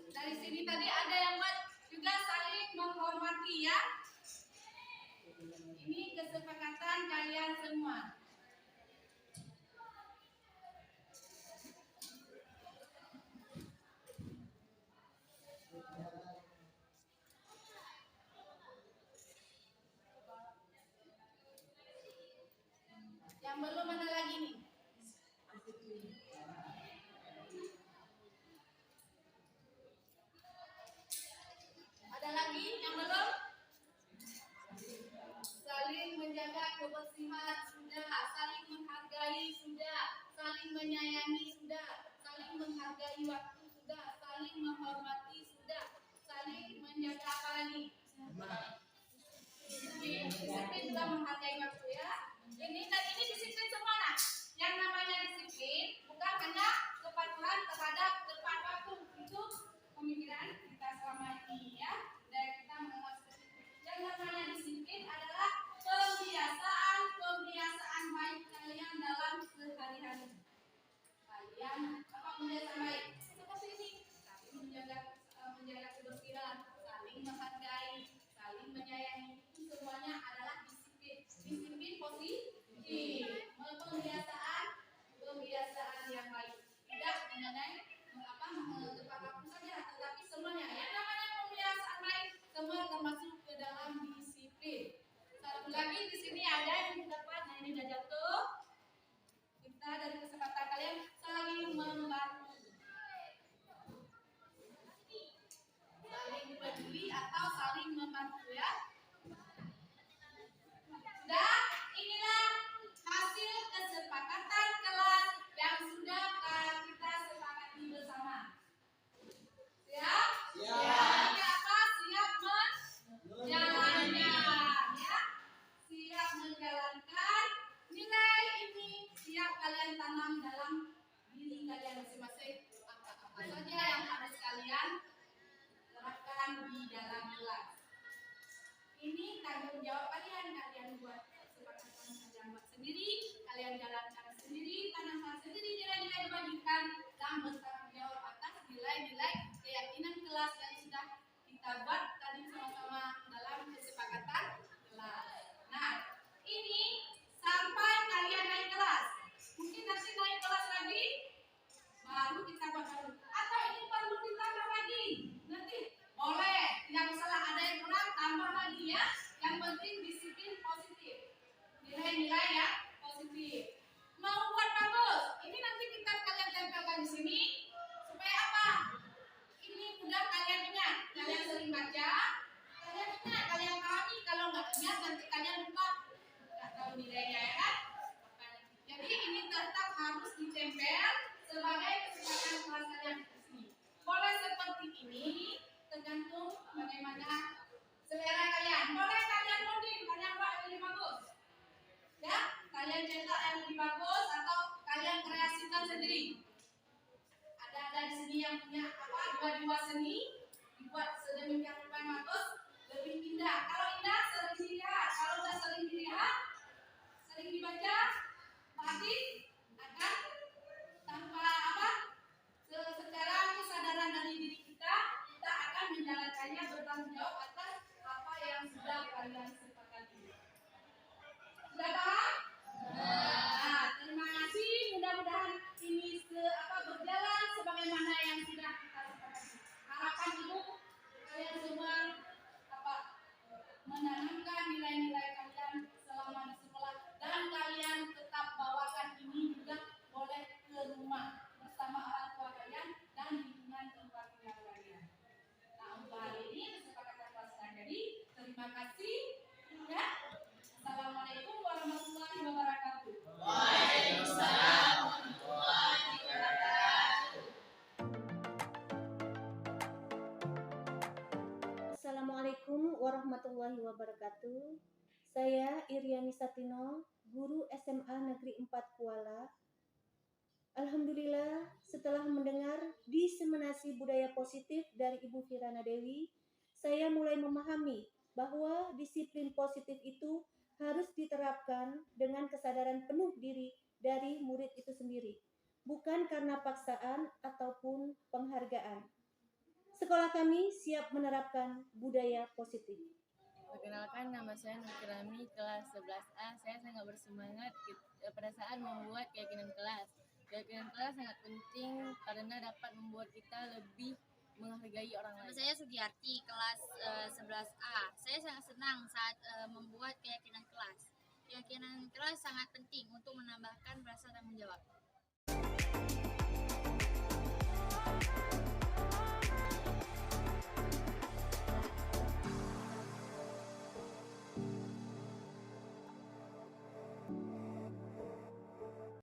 Dari sini tadi ada yang buat juga saling menghormati ya. Ini kesepakatan kalian semua. Yang belum mana lagi nih? Ada lagi yang belum? Saling menjaga kebersihan sudah, saling menghargai sudah, saling menyayangi sudah, saling menghargai waktu sudah, saling menghormati sudah, saling menjaga apa lagi? Disiplin juga menghargai waktu ya. Ini dan ini disiplin semua nah. Yang namanya disiplin bukan hanya kepatuhan terhadap tepat waktu, itu pemikiran kita selama ini ya. Dan kita mengenal seperti itu. Yang namanya disiplin adalah kebiasaan baik kalian dalam sehari-hari. Kalian apa kebiasaan baik? Seperti ini, saling menjaga kebersihan, saling menghargai, saling menyayangi, itu semuanya adalah disiplin. Disiplin membuat kesepakatan kalian buat sendiri, kalian jalankan sendiri, tanamkan sendiri nilai-nilai kebajikan dan bertanggung jawab atas nilai-nilai keyakinan kelas yang sudah kita buat tadi sama-sama dalam kesepakatan kelas. Nah, ini sampai kalian naik kelas. Mungkin nanti naik kelas lagi, baru kita buat baru. Atau ini perlu ditambah lagi. Nanti boleh, tidak masalah, ada yang kurang tambah lagi ya. Yang penting disiplin positif, nilai-nilai yang positif. Mau buat bagus, ini nanti kita kalian tempelkan di sini supaya apa? Ini mudah kalian ingat, kalian sering baca, kalian ingat, kalian pahami. Kalau nggak ingat nanti kalian lupa, nggak tahu nilainya ya kan? Jadi ini tetap harus ditempel sebagai kesepakatan kelas kalian di sini. Boleh seperti ini, tergantung bagaimana selera kalian. Boleh kalian modif, kalian buat yang lebih bagus. Ya, kalian cetak yang lebih bagus atau kalian kreasikan sendiri. Ada di sini yang punya apa? Dua seni, dibuat sedemikian rupa yang bagus, lebih indah. Kalau indah sering dilihat, kalau nggak sering dilihat, sering dibaca, pasti akan tanpa apa? Secara kesadaran dari diri kita akan menjalankannya, bertanggung jawab atas apa yang sudah kalian sepakati. Sudah paham? Nah, terima kasih. Mudah-mudahan ini berjalan sebagaimana yang sudah kita sepakati. Harapan ibu kalian semua menanamkan nilai-nilai kalian selama di sekolah dan kalian tetap bawakan ini juga boleh ke rumah bersama orang tua kalian dan lingkungan tempat tinggal kalian. Nah, untuk hari ini kesepakatan kelas jadi terima kasih ya. Assalamualaikum warahmatullahi wabarakatuh. Waalaikumsalam warahmatullahi wabarakatuh. Assalamualaikum warahmatullahi wabarakatuh. Saya Iriani Satino, guru SMA Negeri 4 Kuala. Alhamdulillah, setelah mendengar diseminasi budaya positif dari Ibu Kirana Dewi, saya mulai memahami bahwa disiplin positif itu harus diterapkan dengan kesadaran penuh diri dari murid itu sendiri, bukan karena paksaan ataupun penghargaan. Sekolah kami siap menerapkan budaya positif. Perkenalkan, nama saya Nurkirami, kelas 11A. Saya sangat bersemangat pada saat membuat keyakinan kelas. Keyakinan kelas sangat penting karena dapat membuat kita lebih menghargai orang lain. Nama saya Sugiarti, kelas 11A. Saya sangat senang saat membuat keyakinan kelas. Keyakinan kelas sangat penting untuk menambahkan rasa tanggung jawab.